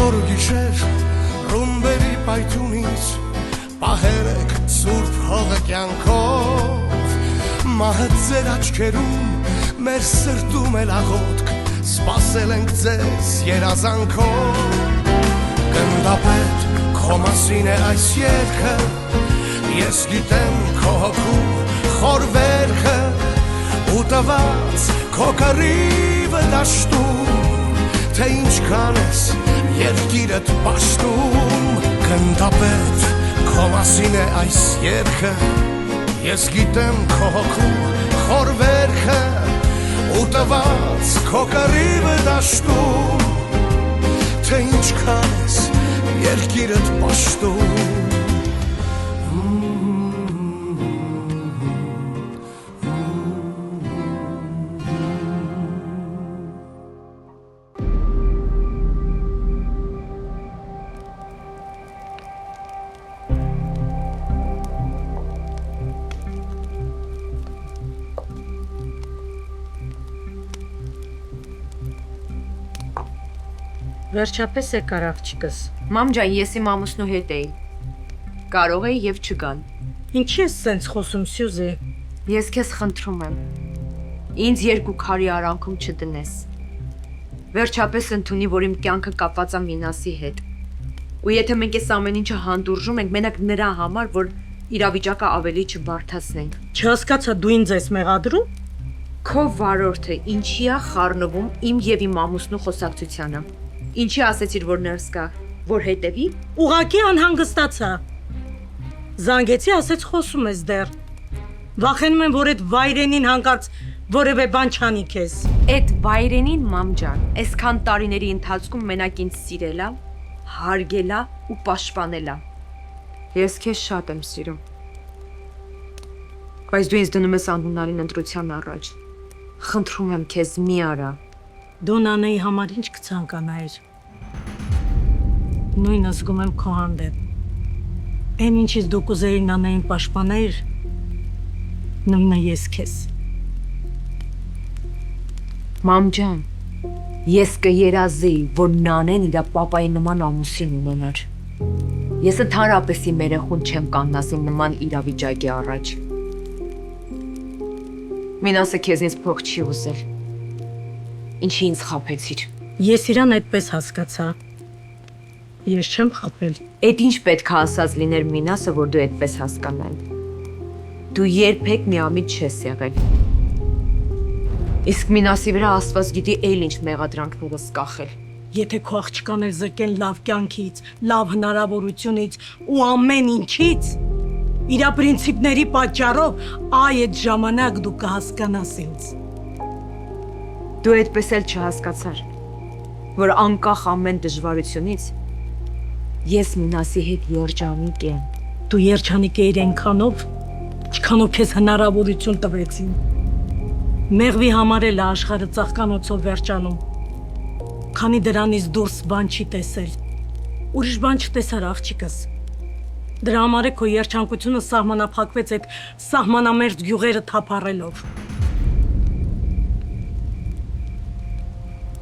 Եղոր գիշեր ռումբերի պայթյունից պահեր եք սուրբ հողը կյանքով մահը ձեր աչքերում մեր սրտում էլ աղոտք սպասել ենք ձեզ երազանքով գնդապետ քո մասին է այս երգը ես գիտեմ քո հոգու խոր վերքը ու տված քո կռիվը դաշտում թե ինչքան ես երկիրդ պաշտում գնդապետ քո մասին է այս երգը ես գիտեմ քո հոգու խոր վերքը ու տված քո կռիվը դաշտում թե ինչքան ես երկիրդ պաշտում Վերջապես եկար աղջիկս։ Մամ ջան, ես իմ ամուսնու հետ էի։ Կարող էի եւ չգան։ Ինչի ես սենց խոսում, Սյուզի։ Ես քեզ խնդրում եմ։ Ինձ երկու քարի արանքում չդնես։ Վերջապես ընդունի, որ իմ կյանքը կապված է Մինասի հետ։ Ու եթե մենք այս ամեն ինչը հանդուրժում ենք, մենակ նրա համար, որ իրավիճակը ավելի չբարթացնենք։ Չհասկացա, դու ինձ ես մեղադրում։ Քո վարորդը ինչի է խառնվում իմ եւ իմ ամուսնու խոսակցությանը։ Ինչի ասեցիր, որ ներս կա, որ հետևի։ Ուղղակի անհանգստացա։ Զանգեցի, ասեց խոսում ես դեռ։ Վախենում եմ, որ այդ վայրենին հանկարծ որևէ բան չանի քեզ։ Այդ վայրենին, մամ ջան, այսքան տարիների ընթացքում մենակ ինձ սիրելա, հարգելա ու պաշտպանելա։ Ես քեզ շատ եմ սիրում։ Բայց դու ինձ դնում ես անհունարին ընտրության առաջ։ Խնդրում եմ քեզ մի արա։ Դու Նանեի համար ինչ կցանկանայիր։ Նույնը զգում եմ քո հանդեպ։ Այն ինչից դու կուզեիր Նանեին պաշտպանել, նույնը ես քեզ։ Մամ ջան, ես կերազեի, որ Նանեն իր պապայի նման ամուսին ունենար։ Ես ընդհանրապես իմ երեխուն չեմ կանգնասի նման իրավիճակի առաջ։ Մինասը քեզնից փող չի ուզել։ Ինչի ինձ խաբեցիր։ Ես իրան այդպես հասկացա։ Ես չեմ խաբել։ Այդ ինչ պետք է ասած լիներ Մինասը, որ դու այդպես հասկանալ։ Դու երբեք միամիտ չես եղել։ Իսկ Մինասի վրա Աստված գիտի էլ ինչ մեղադրանքներս կախել։ Եթե քո աղջկան էր զրկել լավ կյանքից, լավ հնարավորությունից ու ամեն ինչից, իր պրինցիպների պատճառով, այդ ժամանակ դու կհասկանաս ինձ։ Դու այդպես էլ չհասկացար, որ անկախ ամեն դժվարությունից ես Մինասի հետ երջանիկ եմ։ Դու երջանիկ էիր այնքանով, ինչքանով քեզ հնարավորություն տվեցին։ Մեղվի համար էլ աշխարհը ծաղկանոցով վերջանում։ Քանի դրանից դուրս բան չի տեսել։ Ուրիշ բան չտեսար աղջիկս։ Դրա համար է քո երջանկությունը սահմանափակվեց այդ սահմանամերձ գյուղերը թափառելով։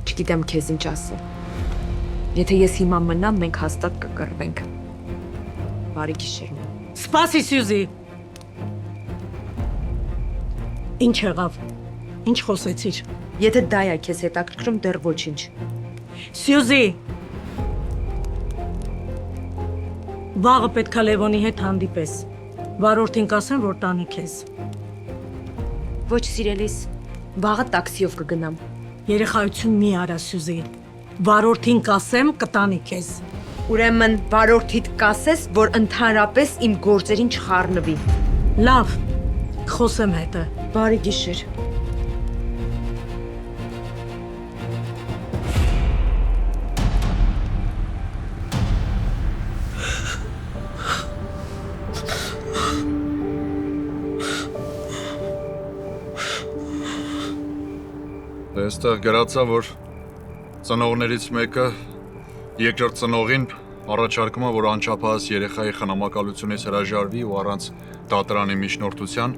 Չգիտեմ քեզ ինչ ասել։ Եթե ես հիմա մնամ, մենք հաստատ կկռվենք։ Բարի գիշեր։ Սպասի, Սյուզի։ Ինչ եղավ։ Ինչ խոսեցիր։ Եթե դա է քեզ հետաքրքրում, դեռ ոչինչ։ Սյուզի։ Վաղը պետք է Լևոնի հետ հանդիպես։ Վարորդին կասեմ, որ տանի քեզ։ Ոչ սիրելիս, վաղը տաքսիով կգնամ։ Երեխայություն մի արա, Սյուզի։ Վարորդին կասեմ, կտանի քեզ։ Ուրեմն վարորդիդ կասես, որ ընդհանրապես իմ գործերին չխառնվի։ Լավ, խոսեմ հետը։ Բարի գիշեր։ Այստեղ գրածա, որ ծնողներից մեկը երկրորդ ծնողին առաջարկում է, որ անչափահաս երեխայի խնամակալությունից հրաժարվի ու առանց դատարանի միջնորդության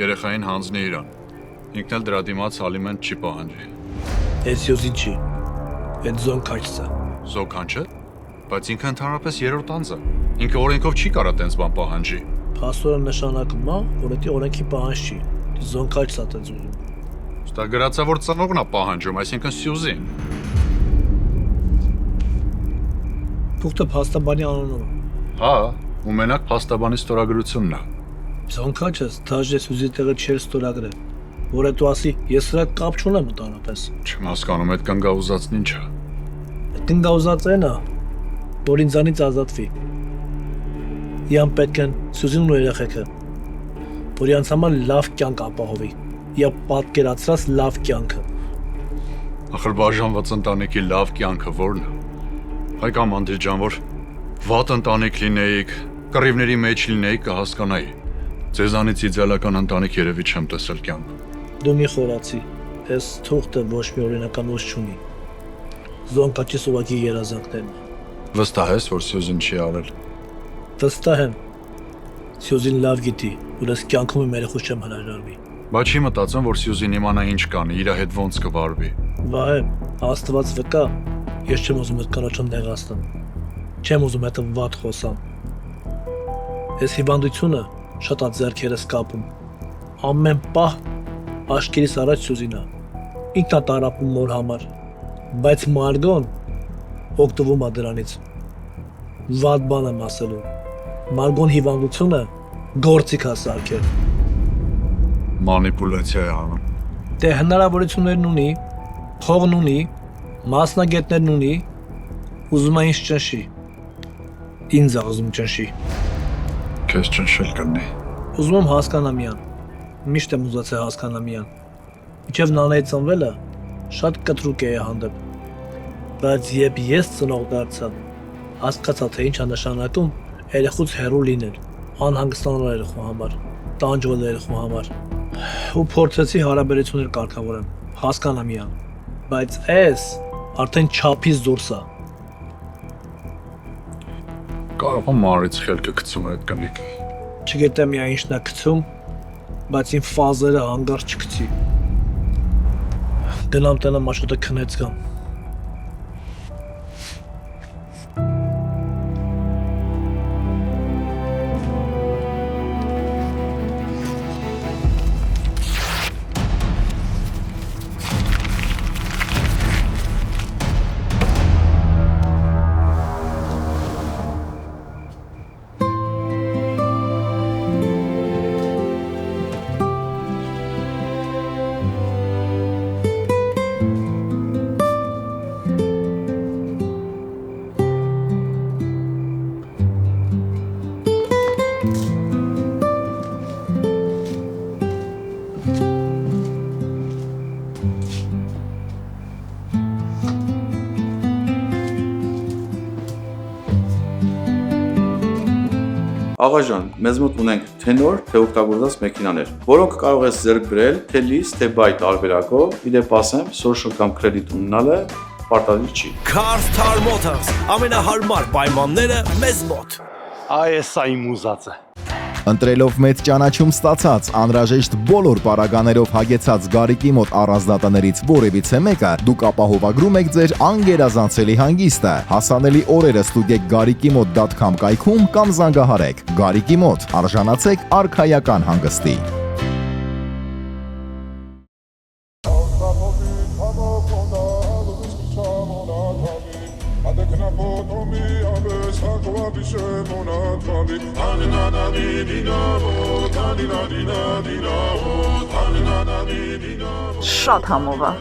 երեխային հանձնի իրան։ Ինքն էլ դրա դիմաց ալիմենտ չի պահանջի։ Էս Սյուզի չի, այդ Զոնքաչսա։ Զոքանչը։ Բայց ինքը ընդհանրապես երրորդ անձը։ Ինքը օրենքով չի կարա տենց բան պահանջի։ Փաստորը նշանակում է, որ դա օրենքի պահանջ չի։ Զոնքաչ սա տենց ուզում։ Ստա գրածա որ ծնողն է պահանջում, այսինքն Սյուզին։ Թուղթը փաստաբանի անունով է։ Հա, ու մենակ փաստաբանի ստորագրությունն է։ Զոնքաչը դաժե Սյուզի տեղը չէր ստորագրել, որ դու ասի, ես սրա կապ չունեմ ընդհանրապես։ Չեմ հասկանում այդ կնգաուզածն ինչ է։ Կնգաուզածն է, որ ինձանից ազատվի։ Իան պետք են Սյուզին ու երեխեքը, որ իրանց համար լավ կյանք ապահովի, եւ պատկերացրած լավ կյանքը։ Ախր բաժանված ընտանիքի լավ կյանքը ո՞րն է։ Հայ կամ Անդրեյ ջան, որ վատ ընտանիք լինեիք, կռիվների մեջ լինեիք, կհասկանայի։ Ձեզանից իդեալական ընտանիք երևի չեմ տեսել կյանքում։ Դու մի խորացի, այս թուղթը ոչ մի օրինական ուժ չունի։ Զոնքաչի սովակի երազանքներն են։ Վստահ ես, որ Սյուզին չի արել։ Վստահ եմ։ Սյուզին լավ գիտի, որ ես կյանքում իմ երեխուց չեմ հրաժարվի։ Բայց չի մտածում, որ Սյուզին իմանա ինչ կանի, իր հետ ոնց կվարվի։ Վայ, Աստված վկա, ես չեմ ուզում այդ կանոչն նեղացնել։ Չեմ ուզում այդ վատ խոսամ։ Այս հիվանդությունը շատ է ձեռքերս կապում։ Ամեն պահ աշկերիս առաջ Սյուզին է։ Ինքն է տարապում մոր համար, բայց Մարգոն օգտվում է դրանից։ Վատ բան եմ ասելու։ Մարգոն հիվանդությունը գործիք է սարքել։ Մանիպուլյացիա է անում։ Դե հնարավորություններն ունի, փողն ունի, մասնագետներն ունի, ուզում է ինձ ճնշի։ Ինձ է ուզում ճնշի։ Քեզ ճնշել կլինի։ Ուզում եմ հասկանամյան։ Միշտ եմ ուզացել հասկանամյան։ Մինչև նանայի ծնվելը շատ կտրուկ է հանդեպ։ Բայց երբ ես ծնող դարձա, հասկացա թե ինչ է նշանակում երեխուց հեռու լինել, անհանգստանալ երեխու համար, տանջվել երեխու համար։ Ու փորձեցի հարաբերություններ կարգավորեմ, հասկանամյան։ Բայց այս արդեն չափից դուրս է։ Կարող եմ մարից խելքը գցում այդ կնիկը։ Չգիտեմ միայն ինչն է գցում, բայց իմ ֆազերը հանգարց չգցի։ Գնամ տնամ մաշոտը քնեց գամ։ Աղաջան, մեզ մոտ ունենք թե նոր, թե օգտագործված մեքենաներ, որոնք կարող ես ձեռք բերել թե լիզ, թե բայ տարբերակով, իդեպ ասեմ, social կամ credit ունենալը պարտադիր չի։ Car Motors, ամենահարմար պայմանները մեզ մոտ։ Այս է իմ ուզածը։ Ընտրելով մեծ ճանաչում ստացած, անհրաժեշտ բոլոր պարագաներով հագեցած Գարիկի մոտ առանձնատներից որևիցե մեկը, դուք ապահովագրում եք ձեր անգերազանցելի հանգիստը։ Հասանելի օրերը ստուգեք garikimot.com կայքում կամ զանգահարեք։ Գարիկի մոտ արժանացեք արքայական հանգստի։ Շատ համով է։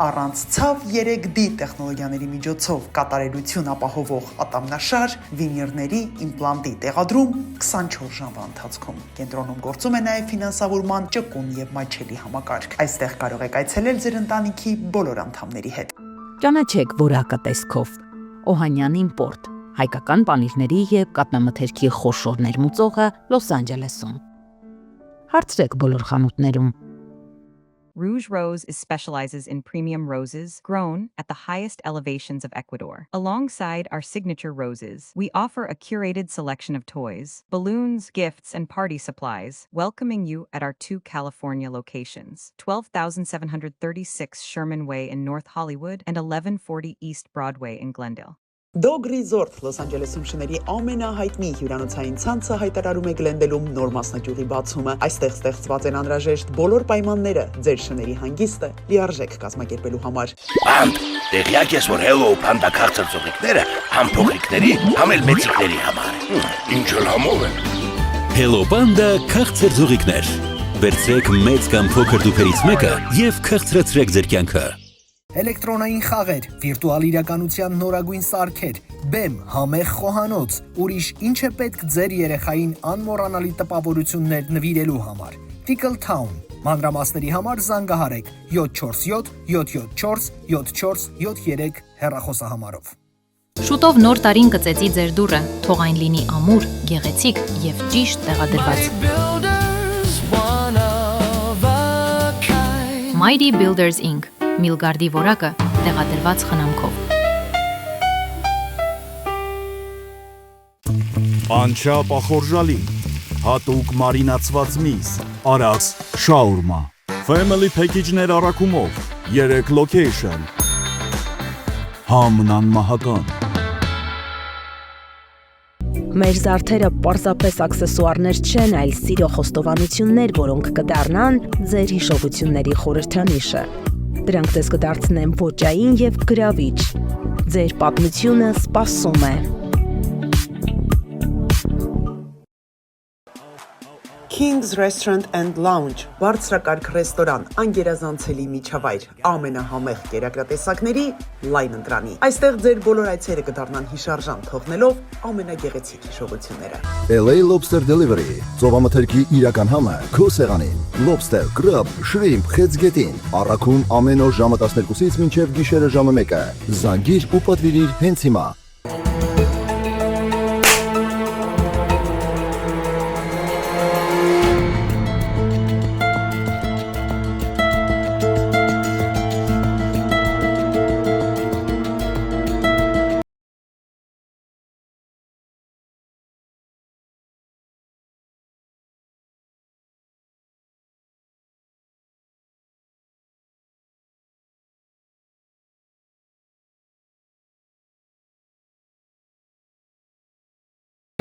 Առանց ցավ 3D տեխնոլոգիաների միջոցով կատարելություն ապահովող ատամնաշար վինիրների իմպլանտի տեղադրում 24 ժամվա ընթացքում։ Կենտրոնում գործում է նաև ֆինանսավորման ճկուն եւ մատչելի համակարգ։ Այստեղ կարող եք այցելել ձեր ընտանիքի բոլոր անդամների հետ։ Ճանաչեք որակը տեսքով։ Օհանյան իմպորտ, հայկական պանիրների եւ կատնամթերքի խոշոր ներմուծողը Լոս Անջելեսում։ Հարցրեք բոլոր խանութներում։ Rouge Rose specializes in premium roses grown at the highest elevations of Ecuador. Alongside our signature roses, we offer a curated selection of toys, balloons, gifts, and party supplies, welcoming you at our 2 California locations, 12,736 Sherman Way in North Hollywood and 1140 East Broadway in Glendale. Dog Resort Los Angeles-ում շների ամենահայտնի հյուրանոցային ցանցը հայտարարում է Գլենդելում նոր մասնաճյուղի բացումը։ Այստեղ ստեղծված են անհրաժեշտ բոլոր պայմանները ձեր շների հանգիստը լիարժեք կազմակերպելու համար։ Բանդ, տեղյակ ես, որ Hello Panda քաղցր ծողիկները համ փոքրիկների, համ էլ մեծիկների համար։ Ինչ էլ համով են։ Hello Panda քաղցր ծողիկներ։ Վերցրեք մեծ կամ փոքր դուքերից մեկը եւ քաղցրացրեք ձեր կյանքը։ Էլեկտրոնային խաղեր, վիրտուալ իրականության նորագույն սարքեր, բեմ, համեղ խոհանոց, ուրիշ ինչ է պետք ձեր երեխային անմոռանալի տպավորություններ նվիրելու համար։ Tickle Town, մանրամասների համար զանգահարեք 747 774 7473 հեռախոսահամարով։ Շուտով նոր տարին կծեծի ձեր դուռը, թող այն լինի ամուր, գեղեցիկ եւ ճիշտ տեղադրված։ Mighty Builders Inc. Միլգարդի որակը տեղադրված խնամքով։ Անչափ ախորժալի, հատուկ մարինացված միս, արած շաուրմա, Family Package-ներ առաքումով, 3 location, համն անմահական։ Մեր զարդերը պարզապես աքսեսուարներ չեն, այլ սիրո խոստովանություններ, որոնք կդառնան ձեր հիշողությունների խորհրդանիշը։ Դրանք ձեզ կդարձնեն ոճային եւ գրավիչ։ Ձեր պատմությունը սպասում է։ King's Restaurant and Lounge, բարձրակարգ ռեստորան, անգերազանցելի միջավայր, ամենահամեղ կերակրատեսակների լայն ընտրանի։ Այստեղ ձեր բոլոր այցերը կդառնան հիշարժան, թողնելով ամենագեղեցիկ հիշողությունները։ LA Lobster Delivery, ծովամթերքի իրական համը, քո սեղանին։ Lobster, crab, shrimp, խեցգետին։ Առաքում ամեն օր ժամը 12-ից մինչև գիշերը ժամը 1-ը։ Զանգիր ու պատվիրիր հենց հիմա։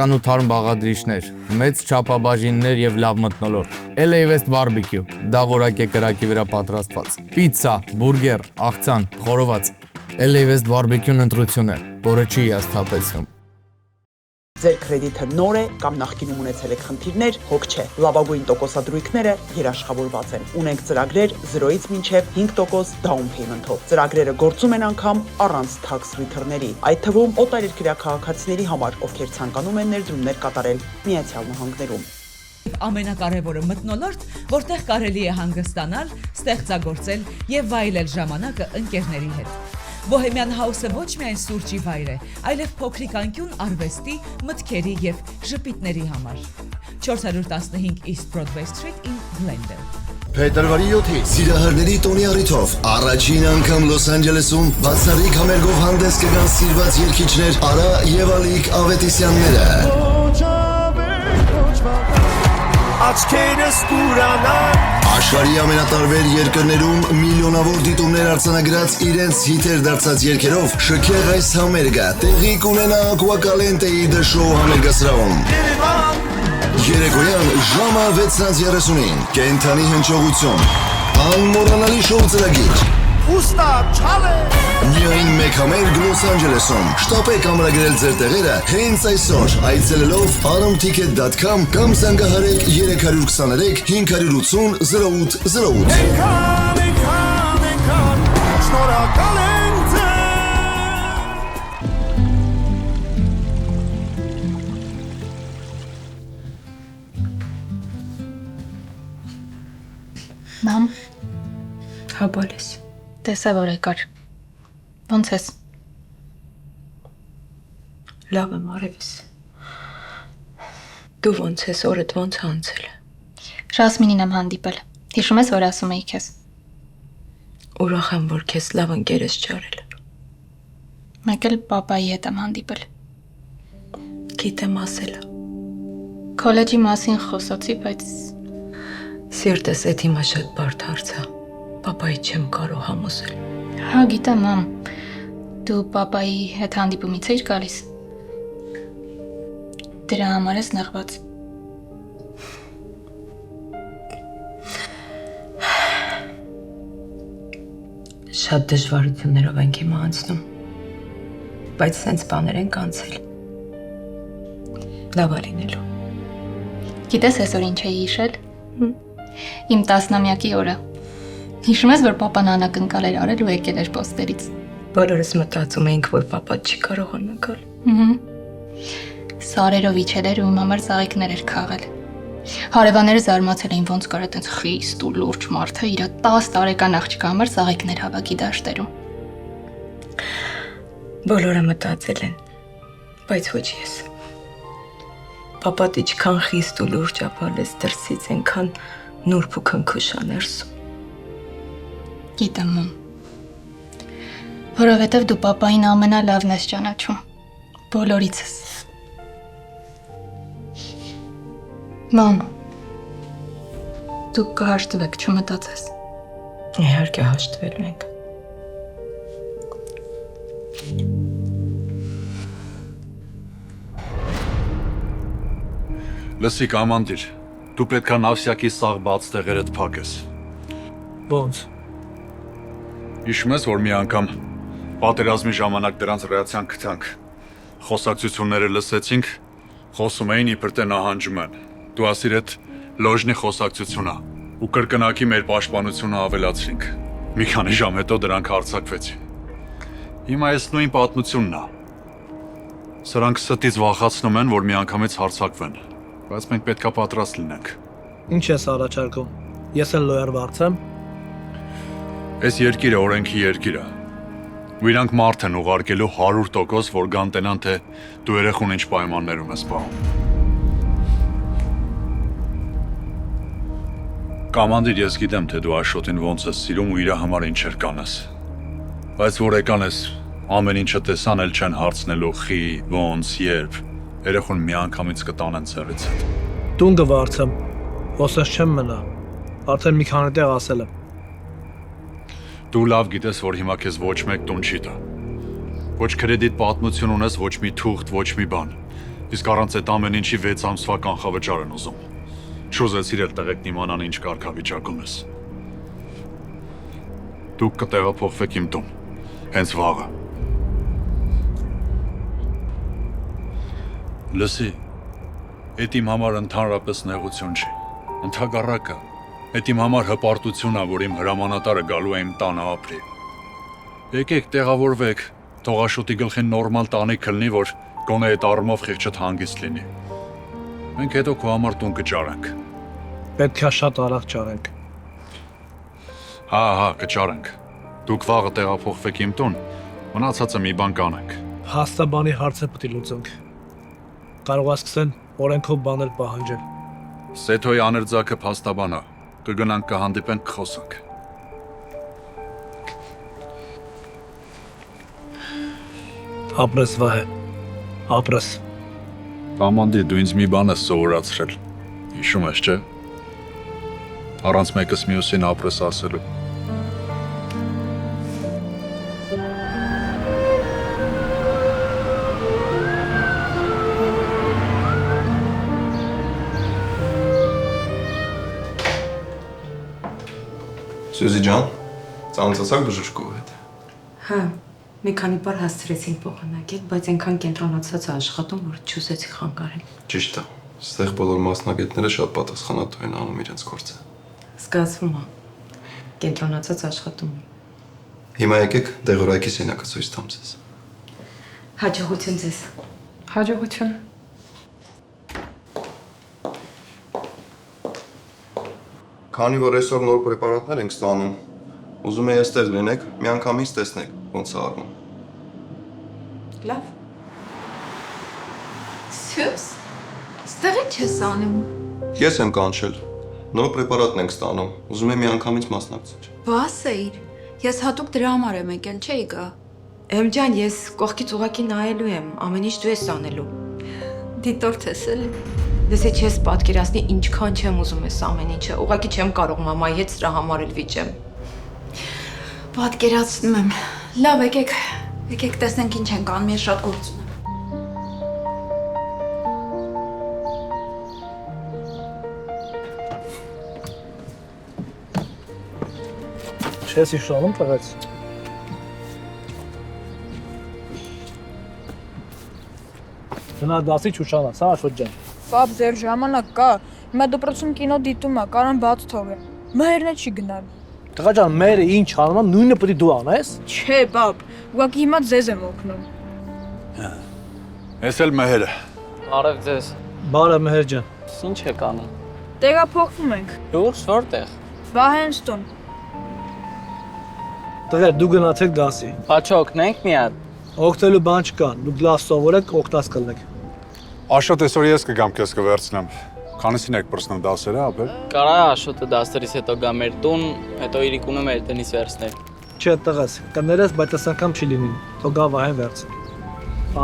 Կան ու թարմ բաղադրիչներ, մեծ չափաբաժիններ եւ լավ մթնոլորտ։ LA West Barbecue, դա որակ է կրակի վրա պատրաստված։ Պիցցա, բուրգեր, աղցան, խորոված։ LA West Barbecue-ն ընտրություն է, որը չի հիասթափեցնում։ Ձեր կրեդիթը նոր է կամ նախկինում ունեցել եք խնդիրներ, հոգ չէ։ Լավագույն տոկոսադրույքները երաշխավորված են։ Ունենք ծրագրեր 0-ից մինչև 5% down payment-ով։ Ծրագրերը գործում են անգամ առանց tax return-ների, այդ թվում օտարերկրյա քաղաքացիների համար, ովքեր ցանկանում են ներդրումներ կատարել Միացյալ Նահանգներում։ Ամենակարևորը մթնոլորտ, որտեղ կարելի է հանգստանալ, ստեղծագործել եւ վայելել ժամանակը ընկերների հետ։ Bohemian House-ը ոչ միայն սուրճի վայր է, այլև փոքրիկ անկյուն արվեստի, մտքերի եւ ժպիտների համար։ 415 East Broadway Street in Glendale։ Փետրվարի 7-ին սիրահարների տոնի առիթով առաջին անգամ Լոս Անջելեսում բացառիկ համերգով հանդես կգան սիրված երգիչներ Արա եւ Ալիկ Ավետիսյանները։ Աչքերս կուրանան Աշխարհի ամենատարբեր երկրներում միլիոնավոր դիտումներ արձանագրած իրենց հիթեր դարձած երգերով շքեղ այս համերգը տեղի կունենա Aquacalente-ի The Show համերգասրահում։ Երեկոյան ժամը 6:30-ին կենթանի հնչողություն, անմոռանալի շոու ծրագիր։ Ուստա չալե Միայն մեկ համերգ Լոս Անջելեսում։ Շտապեք ամրագրել ձեր տեղերը հենց այսօր այցելելով aramticket.com կամ զանգահարեք 323 580 0808։ Շնորհակալ ենք ձեզ։ Մամ, հա բոլես։ Տեսա որ եկար։ Ոնց ես։ Լավ եմ արևս։ Դու ոնց ես, օրդ ոնց անցել։ Ժասմինին եմ հանդիպել։ Հիշում ես որ ասում էի քեզ։ Ուրախ եմ, որ քեզ լավ ընկեր ես ճարել։ Մեկ էլ պապայի հետ եմ հանդիպել։ Գիտեմ ասելը։ Քոլեջի մասին խոսացի, բայց Սիրտս էդ հիմա շատ բարդ հարց է։ Պապայի չեմ կարող համոզել։ հա գիտեմ, մամ։ Դու պապայի հետ հանդիպումից էիր գալիս։ Դրա համար ես նեղված։ Շատ դժվարություններով ենք հիմա անցնում։ Բայց սենց բաներ ենք անցել։ Լավ է լինելու։ Գիտես այսօր ինչ էի հիշել։ Իմ 10-ամյակի օրը։ Հիշում ես, որ պապան անակնկալ էր արել ու եկել էր պոստերից։ Բոլորս մտածում էինք, որ պապա չի կարողանա գալ։ Սարերով իջել էր ու իմ համար ծաղիկներ էր քաղել։ Հարևանները զարմացել էին, ոնց կարա տենց խիստ ու լուրջ մարդը իր 10 տարեկան աղջկա համար ծաղիկներ հավաքի դաշտերում։ Բոլորը մտածել են, բայց ոչ ես։ Պապատ իչքան խիստ ու լուրջ ապալեց դրսից, ենքան նուրբ ու քնքուշ ա ներսում։ Գիտեմ, մամ։ Որովհետև դու պապային ամենալավն ես ճանաչում։ Բոլորիցս։ Մամ, դուք կհաշտվեք, չմտածես։ Իհարկե հաշտվելու ենք։ Լսի կամանդիր, դու պետք է նավսյակի սաղ բաց տեղերդ փակես։ Ոնց։ Հիշում ես, որ մի անգամ պատերազմի ժամանակ դրանց ռեակցիան գտանք։ Խոսակցությունները լսեցինք, խոսում էին իբր թե նահանջում են։ Դու ասիր այդ լոժնի խոսակցությունա ու կրկնակի մեր պաշտպանությունը ավելացրինք։ Մի քանի ժամ հետո դրանք հարձակվեցին։ Հիմա այս նույն պատմությունն է։ Սրանք ստից վախացնում են, որ միանգամից հարձակվեն, բայց մենք պետքա պատրաստ լինենք։ Ինչ ես առաջարկում։ Ես էլ լոյար վարձեմ։ Այս երկիրը օրենքի երկիր է։ Ու իրանք մարդ են ուղարկելու 100%, որ գանտենան, թե դու երեխուն ինչ պայմաններում ես պահում։ Կամանդիր, ես գիտեմ, թե դու Աշոտին ոնց ես սիրում ու իր համար ինչեր կանես։ Բայց որ եկան ես, ամեն ինչը տեսան էլ չեն հարցնելու խի, ոնց, երբ, երեխուն միանգամից կտանեն ցեղից հետ։ Տուն կվարձեմ, ոսես չեմ մնա, արդեն մի քանի տեղ ասել եմ։ Դու լավ գիտես, որ հիմա քեզ ոչ մեկ տուն չի տա։ Ոչ կրեդիտ պատմություն ունես, ոչ մի թուղթ, ոչ մի բան։ Իսկ առանց այդ ամեն ինչի 6 ամսվա կանխավճար են ուզում։ Չուզեցիր էլ տեղեկն իմանան ինչ կարգավիճակում ես։ Դուք կտեղափոխվեք իմ տուն, հենց վաղը։ Լսի, այդ իմ համար ընդհանրապես նեղություն չի, ընդհակառակը, այդ իմ համար հպարտություն է, որ իմ հրամանատարը գալու է իմ տանը ապրի։ Եկեք տեղավորվեք, թող Աշոտի գլխին նորմալ տանիք լինի, որ գոնե այդ առումով խիղճդ հանգիստ լինի։ Մենք հետո քո համար տուն կճարենք։ Պետք է շատ արագ ճարենք։ Հա, կճարենք։ Դուք վաղը տեղափոխվեք իմ տուն, մնացածը մի բան կանենք։ Հաստաբանի հարցը պետք է լուծենք։ Կարող է սկսեն օրենքով բաներ պահանջել։ Սեթոյի աներձակը փաստաբան է, կգնանք կհանդիպենք կխոսանք։ Ապրես Վահե, ապրես։ Կամանդի, դու ինձ մի բան ես սովորացրել, հիշում ես, չէ՞։ Առանց մեկս մյուսին ապրես ասելու։ Սյուզի ջան, ծանոթացաք բժշկու հետ։ Հա, մի քանի բար հասցրեցինք փոխանակել, բայց այնքան կենտրոնացած է աշխատում, որ չուզեցի խանգարել։ Ճիշտ է։ Ստեղ բոլոր մասնագետները շատ պատասխանատու են անում իրենց գործը։ Զգացվում է։ Կենտրոնացած աշխատում է։ Հիմա եկեք դեղորայքի սենակը ցույց տամ ձեզ։ Հաջողություն ձեզ։ Հաջողություն։ Քանի որ այսօր նոր պրեպարատներ ենք ստանում, ուզում եմ այստեղ լինեք, միանգամից տեսնեք ոնց է արվում։ Լավ։ Սյուս, ստեղ ինչ ես անում։ Ես եմ կանչել։ Նոր պրեպարատն ենք ստանում, ուզում եմ միանգամից մասնակցել։ Բաս էիր։ Ես հատուկ դրա համար եմ եկել, չէի գա։ Էմ ջան, ես կողքից ուղակի նայելու եմ, ամեն ինչ դու ես անելու։ Դիտորդ ես էլի։ Դες չես պատկերացնի ինչքան չեմ ուզում ես ամեն ինչը, ուղղակի չեմ կարող մամայի հետ սրա համար էլ վիճեմ։ Պատկերացնում եմ։ Լավ, եկեք տեսնենք ինչ ենք անում, ես շատ գործ ունեմ։ Չես իշանում տղեց։ Գնա դասի չուշանաց, հա Աշոտ ջան։ Պապ, ձեր ժամանակ կա։ Հիմա դպրոցում կինո դիտում է, կարան բաց թողել։ Մերն է չի գնալ։ Տղա ջան, մերը ինչ անում է, նույնը պետք է դու անես։ Չէ, պապ, ուղղակի հիմա ձեզ եմ օգնում։ Ես էլ Մեհերը։ Արև ձեզ։ Բարև Մեհեր ջան։ Ինչ եք անում։ Տեղափոխվում ենք։ Դուրս որտեղ։ Վահենստոն։ Տղեր, դու գնացեք դասի։ Աչո օգնենք մի հատ։ Օգնելու բան չկա, դուք լավ սովորեք, օգտած կլնեք։ Աշոտ այսօր ես կգամ քեզ կվերցնեմ։ Քանիսին եք պրսնում դասերը, ապա։ Կարա Աշոտը դասերից հետո գա մեր տուն, հետո իրիկունը մեր տնից վերցնել։ Չէ, տղաս, կներես, բայց այս անգամ չի լինի։ Թող գա Վահեն վերցնի։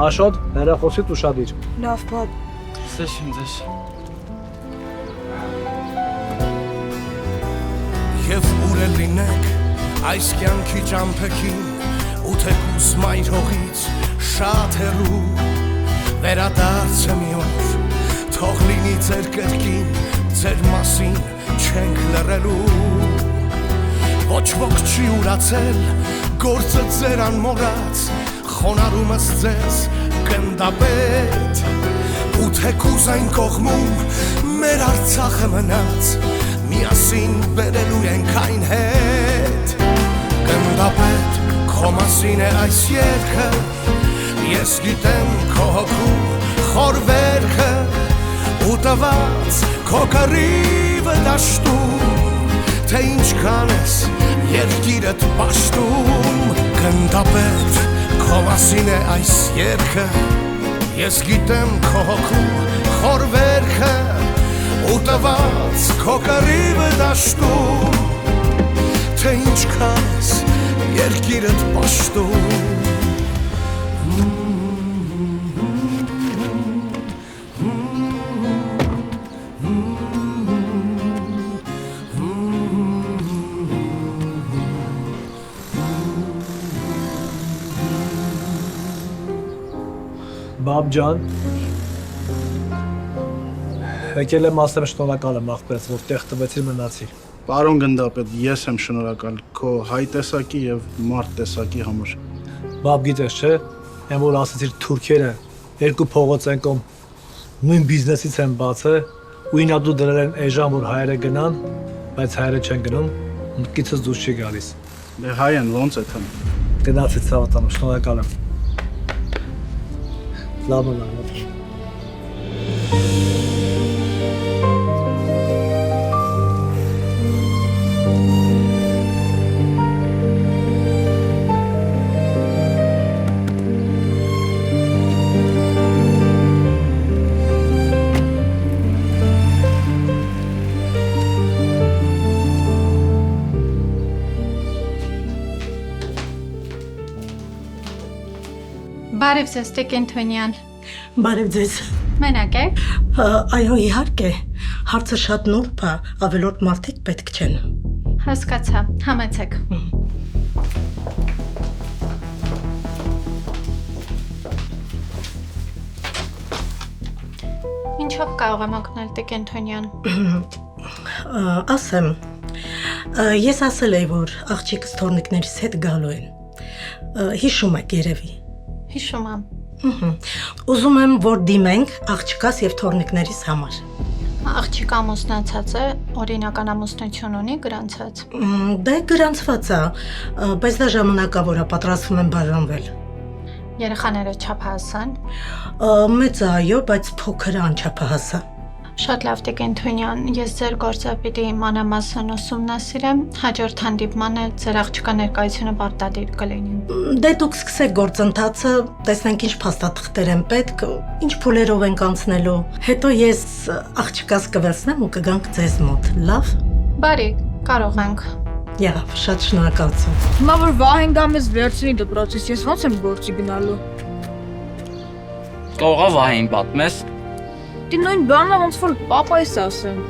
Աշոտ, հեռախոսիդ ուշադիր։ Լավ, պապ։ Ձեզ։ Եվ ուր էլ լինեք այս կյանքի ճամփեքին ու թեկուզ մայր հողից շատ հեռու վերադարձը մի օր թող լինի ձեր կրկին ձեր մասին չենք լռելու ոչ ոք չի ուրացել գործը ձեր անմոռաց խոնարհումս ձեզ գնդապետ ու թեկուզ այն կողմում մեր Արցախը մնաց միասին բերելու ենք այն հետ գնդապետ քո մասին է այս երգը ես գիտեմ քո հոգու խոր վերքը ու տված քո կռիվը դաշտում թե ինչքան ես երկիրդ պաշտում գնդապետ քո մասին է այս երգը ես գիտեմ քո հոգու խոր վերքը ու տված քո կռիվը դաշտում թե ինչքան ես երկիրդ պաշտում Բաբ ջան, եկել եմ ասեմ շնորհակալ եմ աղբերս, որ տեղ տվեցիր մնացի։ Պարոն գնդապետ, ես եմ շնորհակալ քո հայ տեսակի եւ մարդ տեսակի համար։ Բաբ գիտես չէ, այն որ ասեցիր թուրքերը երկու փողոց են կողմ նույն բիզնեսից են բացել ու ինադու դրել են էժան որ հայերը գնան, բայց հայերը չեն գնում, մտքիցս դուրս չի գալիս։ Դե հայ են ոնց է թվում։ Գնացի ցավատանում, շնորհակալ եմ։ Լավ եմ։ Բարև ձեզ, Տեկենթոնյան։ Բարև ձեզ։ Մենակ եք։ Այո, իհարկե։ Հարցը շատ նուրբ է, ավելորդ մարդիկ պետք չեն։ Հասկացա, համեցեք։ Ինչով կարող եմ օգնել, Տեկենթոնյան։ Ասեմ, ես ասել էի, որ աղջիկս թորնիկներից հետ գալու են։ Հիշում եք երևի։ Հիշում եմ։ Ուզում եմ, որ դիմենք աղջկաս եւ թորնիկներիս համար։ Աղջիկ ամուսնացած է, օրինական ամուսնություն ունի, գրանցած։ Դե գրանցված է, բայց դա ժամանակավոր է, պատրաստվում են բաժանվել։ Երեխաները չափահաս են։ Մեծ է, այո, բայց փոքր անչափահաս է։ Շատ լավ, Տեկենթոնյան, ես ձեր գործը պիտի մանրամասն ուսումնասիրեմ, հաջորդ հանդիպմանը ձեր աղջկա ներկայությունը պարտադիր կլինի։ Դե դուք սկսեք գործընթացը, տեսնենք ինչ փաստաթղթեր են պետք, ինչ փուլերով ենք անցնելու, հետո ես աղջկաս կվերցնեմ ու կգանք ձեզ մոտ, լավ։ Բարի, կարող ենք։ Եղավ, շատ շնորհակալություն։ Հիմա որ Վահեն գա մեզ վերցնի դպրոցից, ես ո՞նց եմ գործի գնալու։ Կողա Վահին պատմես։ Դի նույն բանն է ոնց որ պապայս ասեմ։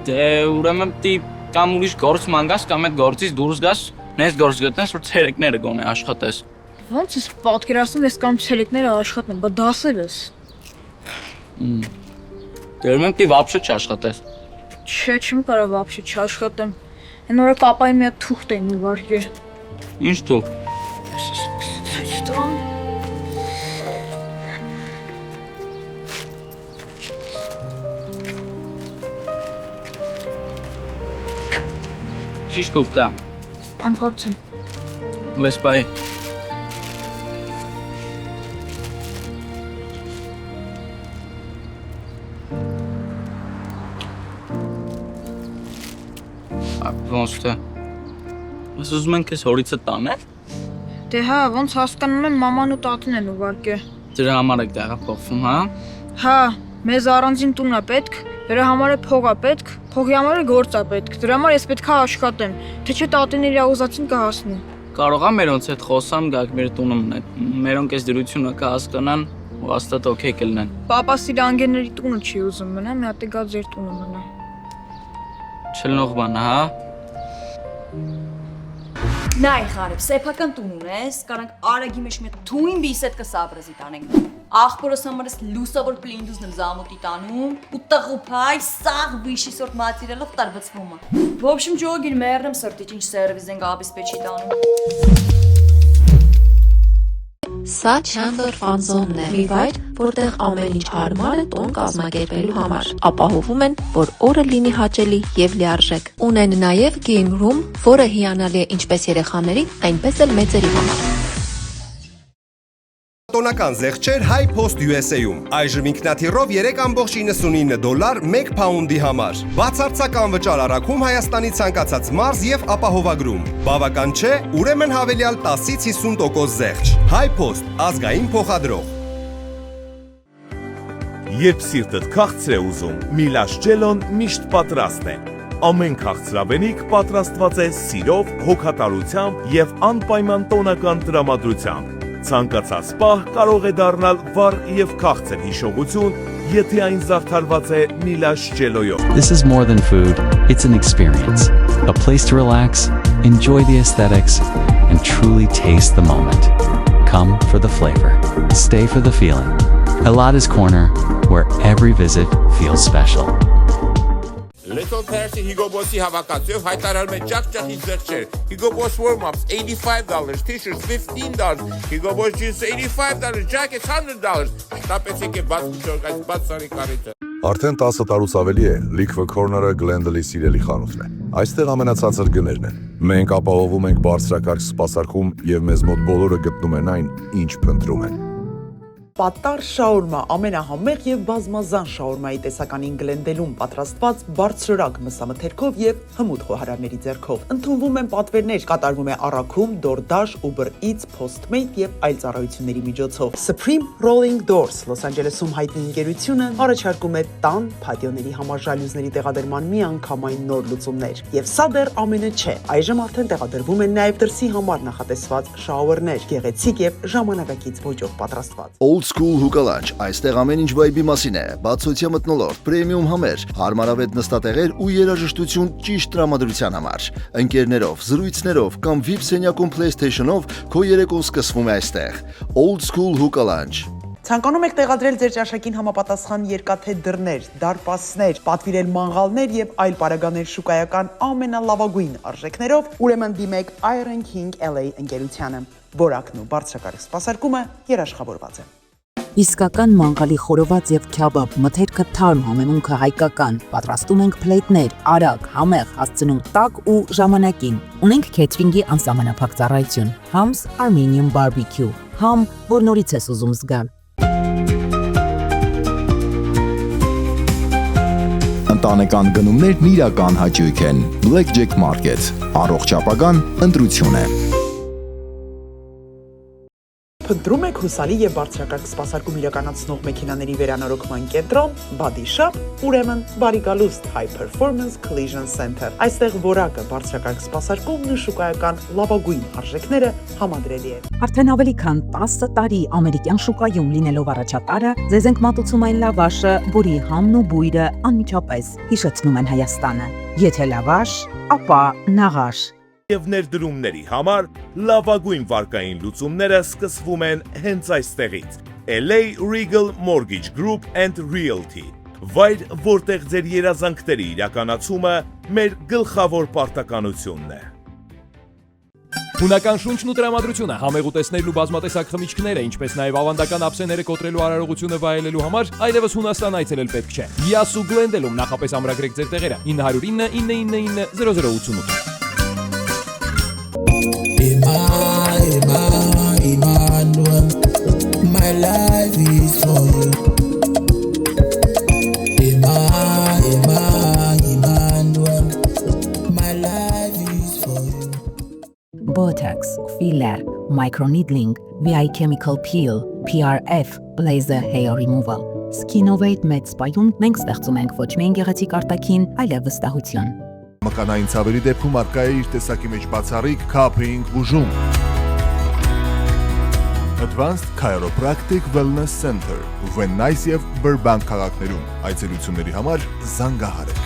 Դե ուրեմն պիտի կամ ուրիշ գործ մանգաս կամ այդ գործից դուրս գաս, նես գործ գտնես, որ ցերեկները գոնե աշխատես։ Ոնց ես պատկերացնում ես կամ ցերեկները աշխատեմ, բա դասեր ես։ Դե ուրեմն պիտի վաբշե չաշխատես։ Չէ, չեմ կարող вообще չաշխատեմ։ Այն օրը պապայի մի հատ թուղթ էին ուղարկել։ Ինչ թուղթ։ Ինչ թուղթ է։ Անկարծեմ։ Վեսպայի։ Ոնց թե։ Ես ուզում եմ քեզ հորիցը տանել։ Դե հա, ոնց հասկանում եմ մաման ու տատին են ուղարկել։ Դրա համար եք տեղափոխվում, հա։ Հա, մեզ առանձին տուն է պետք, դրա համար է փող է պետք, փողի համար է գործ է պետք։ Դրա համար ես պետք է աշխատեմ, թե չէ տատին իր ուզածին կհասնի։ Կարող եմ մերոնց հետ խոսամ, գաք մեր տունը մնալ։ Մերոնք այս դրությունը կհասկանան ու հաստատ օքեյ կլինեն։ Պապաս իր անգերների տունը չի ուզում մնա, մի հատ է գա ձեր տունը մնա։ Չլնող բան, հա։ Նայ խարებ, սեփական տուն ունես, կարանք արագի մեջ մի թույն բիսետ կսաբրզի տանենք։ Աղբորս համարս լուսավոր պլինդուզն եմ զամուտի տանում, ու տղուփայ սաղ վիշի սորտ մատիրելով տարբծվում է։ В общем, ջոգին մերնեմ սրտի ինչ սերվիզ ենք աբիսպեչի տանում։ Սա Chandler Fun Zone-ն է, մի վայր, որտեղ ամեն ինչ հարմար է տոն կազմակերպելու համար։ Ապահովում են, որ օրը լինի հաճելի եւ լիարժեք։ Ունեն նաեւ game room, որը հիանալի է ինչպես երեխաների, այնպես էլ մեծերի համար։ Տոնական զեղչեր High Post USA-ում։ Այժմ ինքնաթիռով $3.99 1 փաունդի համար։ Բացարձակ վճար առաքում Հայաստանի ցանկացած մարզ եւ ապահովագրում։ Բավական չէ, ուրեմն հավելյալ 10-ից 50% զեղչ։ High Post ազգային փոխադրող։ Երբ սիրտդ քաղցր է ուզում, Միլաշ ջելոն միշտ պատրաստ է։ Ամեն քաղցրավենիք պատրաստված է սիրով, հոգատարությամբ եւ անպայման տոնական տրամադրությամբ։ Ցանկացած պահ կարող է դառնալ վառ եւ քաղցր հիշողություն, եթե այն զարդարված է Միլաշ ջելոյով։ This is more than food, it's an experience. A place to relax, enjoy the aesthetics, and truly taste the moment. Come for the flavor. Stay for the feeling. Elada's Corner, where every visit feels special. Little Percy Hugo Boss'i հավաքածուով հայտարարում է ճախճախի զեղչեր։ Hugo Boss warm-ups $85, t-shirts $15, Hugo Boss jeans $85, jackets $100։ Շտապեցեք է բաց միջոք այս բաց սարի կարիճը։ Արդեն 10 տարուց ավելի է Liquor Corner-ը Glendale-ի սիրելի խանութն է։ Այստեղ ամենացածր գներն են։ Մենք ապահովում ենք բարձրակարգ սպասարկում եւ մեզ մոտ բոլորը գտնում են այն, ինչ փնտրում են։ Պատար շաուրմա ամենահամեղ եւ բազմազան շաուրմայի տեսականին Գլենդելում պատրաստված բարձրորակ մսամթերքով եւ հմուտ խոհարարների ձեռքով։ Ընդունվում են պատվերներ, կատարվում է առաքում, DoorDash, Uber Eats, Postmate եւ այլ ծառայությունների միջոցով։ Supreme Rolling Doors Լոս Անջելեսում հայտնի ընկերությունը առաջարկում է տան փատիոների համար ժալյուզների տեղադրման միանգամայն նոր լուծումներ։ Եվ սա դեռ ամենը չէ։ Այժմ արդեն տեղադրվում են նաեւ դրսի համար նախատեսված շաուերներ, գեղեցիկ եւ ժամանակակից ոճով պատրաստված։ Old School Hookah այստեղ ամեն ինչ վայբի մասին է, բացօթյա մթնոլորտ, պրեմիում համեր, հարմարավետ նստատեղեր ու երաժշտություն ճիշտ տրամադրության համար։ Ընկերներով, զրույցներով կամ VIP սենյակում PlayStation-ով քո երեկոն սկսվում է այստեղ։ Old School Hookah Ցանկանում եք տեղադրել ձեր ճաշակին համապատասխան երկաթե դռներ, դարպասներ, պատվիրել մանգալներ եւ այլ պարագաներ շուկայական ամենալավագույն արժեքներով, ուրեմն դիմեք Iron King LA ընկերությանը։ Որակն ու բարձրակարգ սպասարկումը երաշխավորված է։ Իսկական մանգալի խորոված եւ քյաբաբ, մթերքը թարմ, համեմունքը հայկական։ Պատրաստում ենք փլեյթներ, արագ, համեղ, հասցնում տաք ու ժամանակին։ Ունենք քեթրինգի անսահմանափակ ծառայություն։ Hams Armenian Barbecue։ Համ, որ նորից ես ուզում զգալ։ Ընտանեկան գնումներն իրական հաճույք են։ Blackjack Market։ Առողջ ապագան ընտրություն է։ Փնտրում եք հուսալի եւ բարձրակարգ սպասարկում իրականացնող մեքենաների վերանորոգման կենտրոն, Body Shop, ուրեմն բարի գալուստ High Performance Collision Center։ Այստեղ որակը, բարձրակարգ սպասարկումն ու շուկայական լավագույն արժեքները համադրելի են։ Արդեն ավելի քան 10 տարի ամերիկյան շուկայում լինելով առաջատարը, ձեզ ենք մատուցում այն լավաշը, որի համն ու բույրը անմիջապես հիշեցնում են Հայաստանը։ Եթե լավաշ, ապա նաղաշ։ Եվ ներդրումների համար լավագույն վարկային լուծումները սկսվում են հենց այստեղից։ LA Regal Mortgage Group and Realty։ Վայր, որտեղ ձեր երազանքների իրականացումը մեր գլխավոր պարտականությունն է։ Հունական շունչն ու տրամադրությունը, համեղ ուտեստներն ու բազմատեսակ խմիչքները, ինչպես նաև ավանդական ափսեները կոտրելու արարողությունը վայելելու համար այլևս Հունաստան այցելել պետք չէ։ Յասու Գլենդելում նախապես ամրագրեք ձեր տեղերը 909 999 0088։ Emmanuel, my life is for you. Emmanuel, my life is for you. Botox, filler, microneedling, VI chemical peel, PRF, laser hair removal. Skinovate Med Spa-ում մենք ստեղծում ենք ոչ միայն գեղեցիկ արտաքին, այլև վստահություն։ Մկանային ցավերի դեպքում արկա է իր տեսակի մեջ բացառիկ Cupping բուժում։ Advanced Chiropractic Wellness Center, Venice եւ Burbank քաղաքներում։ Այցելությունների համար զանգահարեք։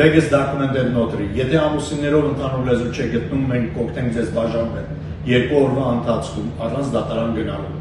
Vegas documented notary. Եթե ամուսիններով ընդհանուր լեզու չեք գտնում, մենք կօգնենք ձեզ բաժանվել 2 օրվա ընթացքում առանց դատարան գնալու։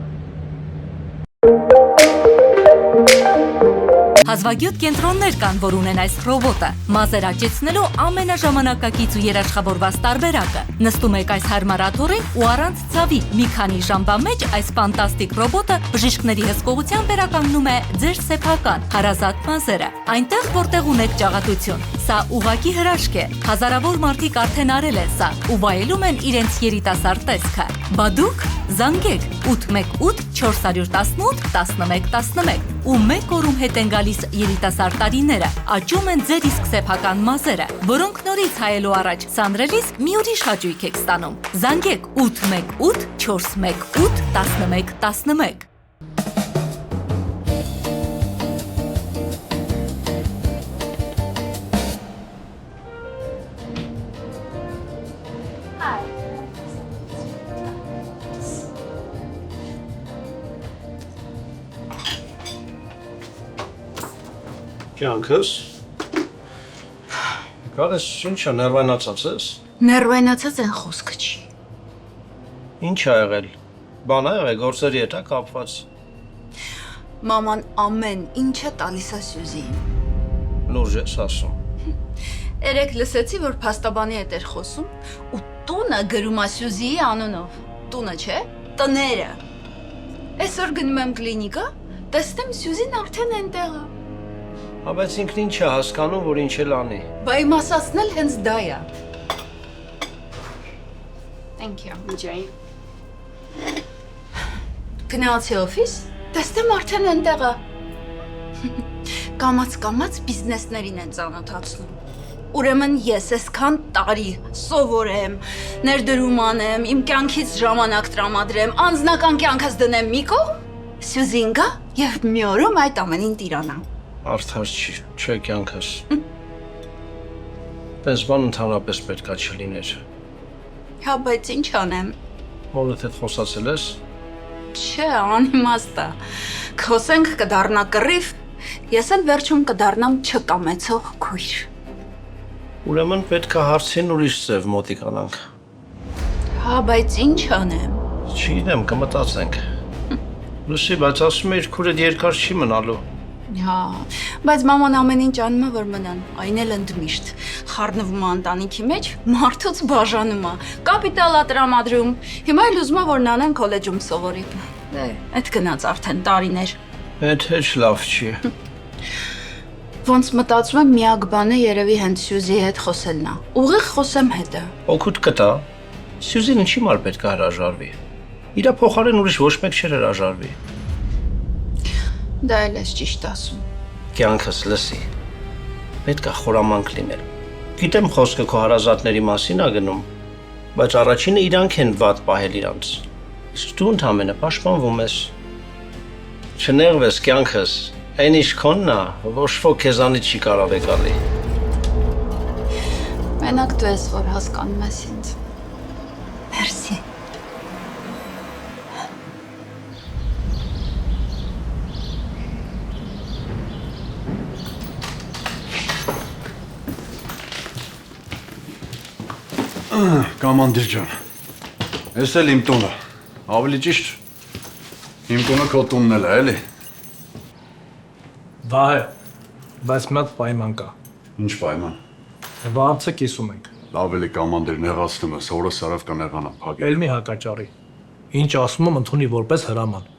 Հազվագյուտ կենտրոններ կան, որ ունեն այս ռոբոտը, մազեր աճեցնելու ամենաժամանակակից ու երաշխավորված տարբերակը։ Նստում եք այս հարմարաթոռին ու առանց ցավի մի քանի ժամվա մեջ այս ֆանտաստիկ ռոբոտը բժիշկների հսկողությամբ վերականգնում է ձեր սեփական հարազատ մազերը։ Այնտեղ, որտեղ ունեք ճաղատություն։ Սա ուղղակի հրաշք է։ Հազարավոր մարդիկ արդեն արել են սա ու վայելում են իրենց երիտասարդ տեսքը։ Բա դուք զանգեք 818 418 1111 ու մեկ օրում հետ են գալիս երիտասարդ տարիները, աճում են ձեր իսկ սեփական մազերը, որոնք նորից հայելու առաջ սանրելիս մի ուրիշ հաճույք եք ստանում։ Զանգեք 818 418 1111։ Կյանքս։ Կարես ինչա ներվայնացած ես։ Ներվայնացած են խոսքը չի։ Ինչ ա եղել։ Բան ա եղել գործերի հետ ա կապված։ Մաման ամեն ինչը տալիս է Սյուզիին։ Լուրջ ես ասում։ Երեք լսեցի, որ փաստաբանի հետ էր խոսում ու տունը գրում է Սյուզիի անունով։ Տունը չէ, տները։ Այսօր գնում եմ կլինիկա, տեսնեմ Սյուզին արդեն այնտեղ է։ Բայց ինքն ինչ է հասկանում, որ ինչ էլ անի։ Բա իմ ասածն էլ հենց դա է։ Thank you. Enjoy. Գնացի օֆիս, տեսնեմ արդեն այնտեղ է։ Կամաց բիզնեսներին են ծանոթացնում։ Ուրեմն ես այսքան տարի սովորեմ, ներդրում անեմ, իմ կյանքից ժամանակ տրամադրեմ, անձնական կյանքս դնեմ մի կողմ, Սյուզին գա եւ մի օրում այդ ամենին տիրանա։ Արդար չի, չէ կյանքս։ Պես բան ընդհանրապես պետքա չլիներ։ Հա, բայց ինչ անեմ։ Մորդ հետ խոսացել ես։ Չէ, անիմաստ է։ Խոսենք կդառնա կռիվ, ես էլ վերջում կդառնամ չկամեցող քույր։ Ուրեմն պետքա հարցին ուրիշ ձև մոտիկանանք։ Հա, բայց ինչ անեմ։ Չգիտեմ, կմտածենք։ Լսի, բայց ասում էիր քուրդ երկար չի մնալու։ Հա, բայց մաման ամեն ինչ անում է, որ մնան, այն էլ ընդմիշտ։ Խառնվում է ընտանիքի մեջ, մարդուց բաժանում է, կապիտալ է տրամադրում։ Հիմա էլ ուզում է, որ նանան քոլեջում սովորի։ Դե, այդ գնաց արդեն տարիներ։ Այդ հեչ լավ չի։ Ոնց մտածում եմ միակ բանը երևի հենց Սյուզի հետ խոսելն է։ Ուղիղ խոսեմ հետը։ Օգուտ կտա։ Սյուզին ինչի մար պետք է հրաժարվի։ Իրա փոխարեն ուրիշ ոչ մեկ չէր հրաժարվի։ Դա էլ ես ճիշտ ասում։ Կյանքս լսի։ Պետք է խորամանկ լինել։ Գիտեմ խոսքը քո հարազատների մասին է գնում, բայց առաջինը իրանք են վատ պահել իրանց։ Իսկ դու ընդհանրապես պաշտպանվում ես։ Չներվես կյանքս, այն ինչ քոնն է, ոչ ոք քեզանից չի կարող եկալի։ Մենակ դու ես, որ հասկանում ես ինձ։ Մերսի։ Կամանդիր ջան, ես էլ իմ տունը, ավելի ճիշտ, իմ տունը քո տունն էլ է, էլի։ Վահե, բայց մեծ պայման կա։ Ինչ պայման։ Վարձը կիսում ենք։ Լավ էլի կամանդիր, նեղացնում ես, օրը սարավ կնեղանամ, փակ։ Էլ մի հակաճարի։ Ինչ ասում եմ ընդունի որպես հրաման։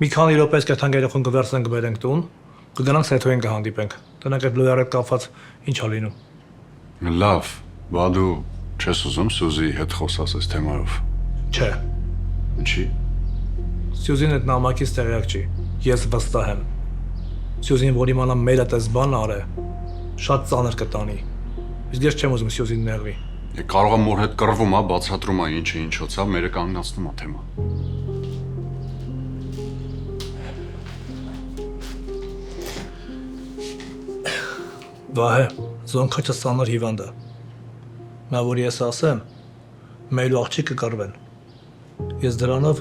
Մի քանի րոպե կթանք երեխուն կվերցնենք բերենք տուն, կգնանք սեթոյին կհանդիպենք։ Տնակ այդ լույարը կապված ինչ ա լինում։ Լավ, բա դու չես ուզում Սյուզի հետ խոսաս այս թեմայով։ Չէ։ Ինչի։ Սյուզին այդ նամակից տեղյակ չի։ Ես վստահ եմ։ Սյուզին որ իմանա մեր այդ բան արե, շատ ծանր կտանի։ Իսկ ես չեմ ուզում Սյուզին նեղվի։ Կարող է մոր հետ կռվում է, բացատրում է ինչը ինչոց է, մերը կանգնացնում է թեման։ Վահե, զոնքաչը ծանր հիվանդ է։ Նա որ ես ասեմ, մեր ու աղջիկը կկռվեն։ Ես դրանով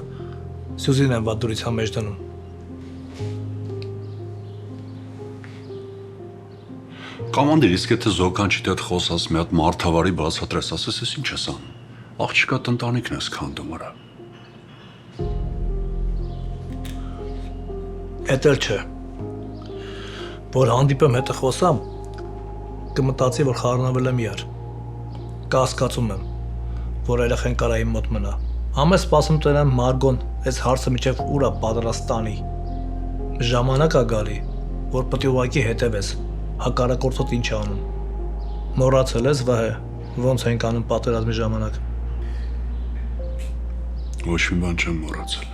Սյուզին եմ վատ դուրության մեջ դնում։ Կամանդիր, իսկ եթե զոկանչիդ հետ խոսած մի հատ մարդավարի բացատրես, ասես ես ինչ ես անում։ Աղջիկա տնտանիքն ես քանդում արա։ Էդ էլ չէ։ Որ հանդիպեմ հետը խոսամ, կմտածի, որ խառնավել եմ իրար։ Կասկածում եմ, որ երեխեն կարա իմ մոտ մնա։ Համես սպասում տնեմ Մարգոն այս հարցը միջև ուրա պատրաստ տանի։ Ժամանակ ա գալի, որ պետք է ուղղակի հետևես, հակառակորդդ ինչ է անում։ Մոռացել ես, Վահե, ոնց ենք անում պատերազմի ժամանակ։ Ոչ մի բան չեմ մոռացել։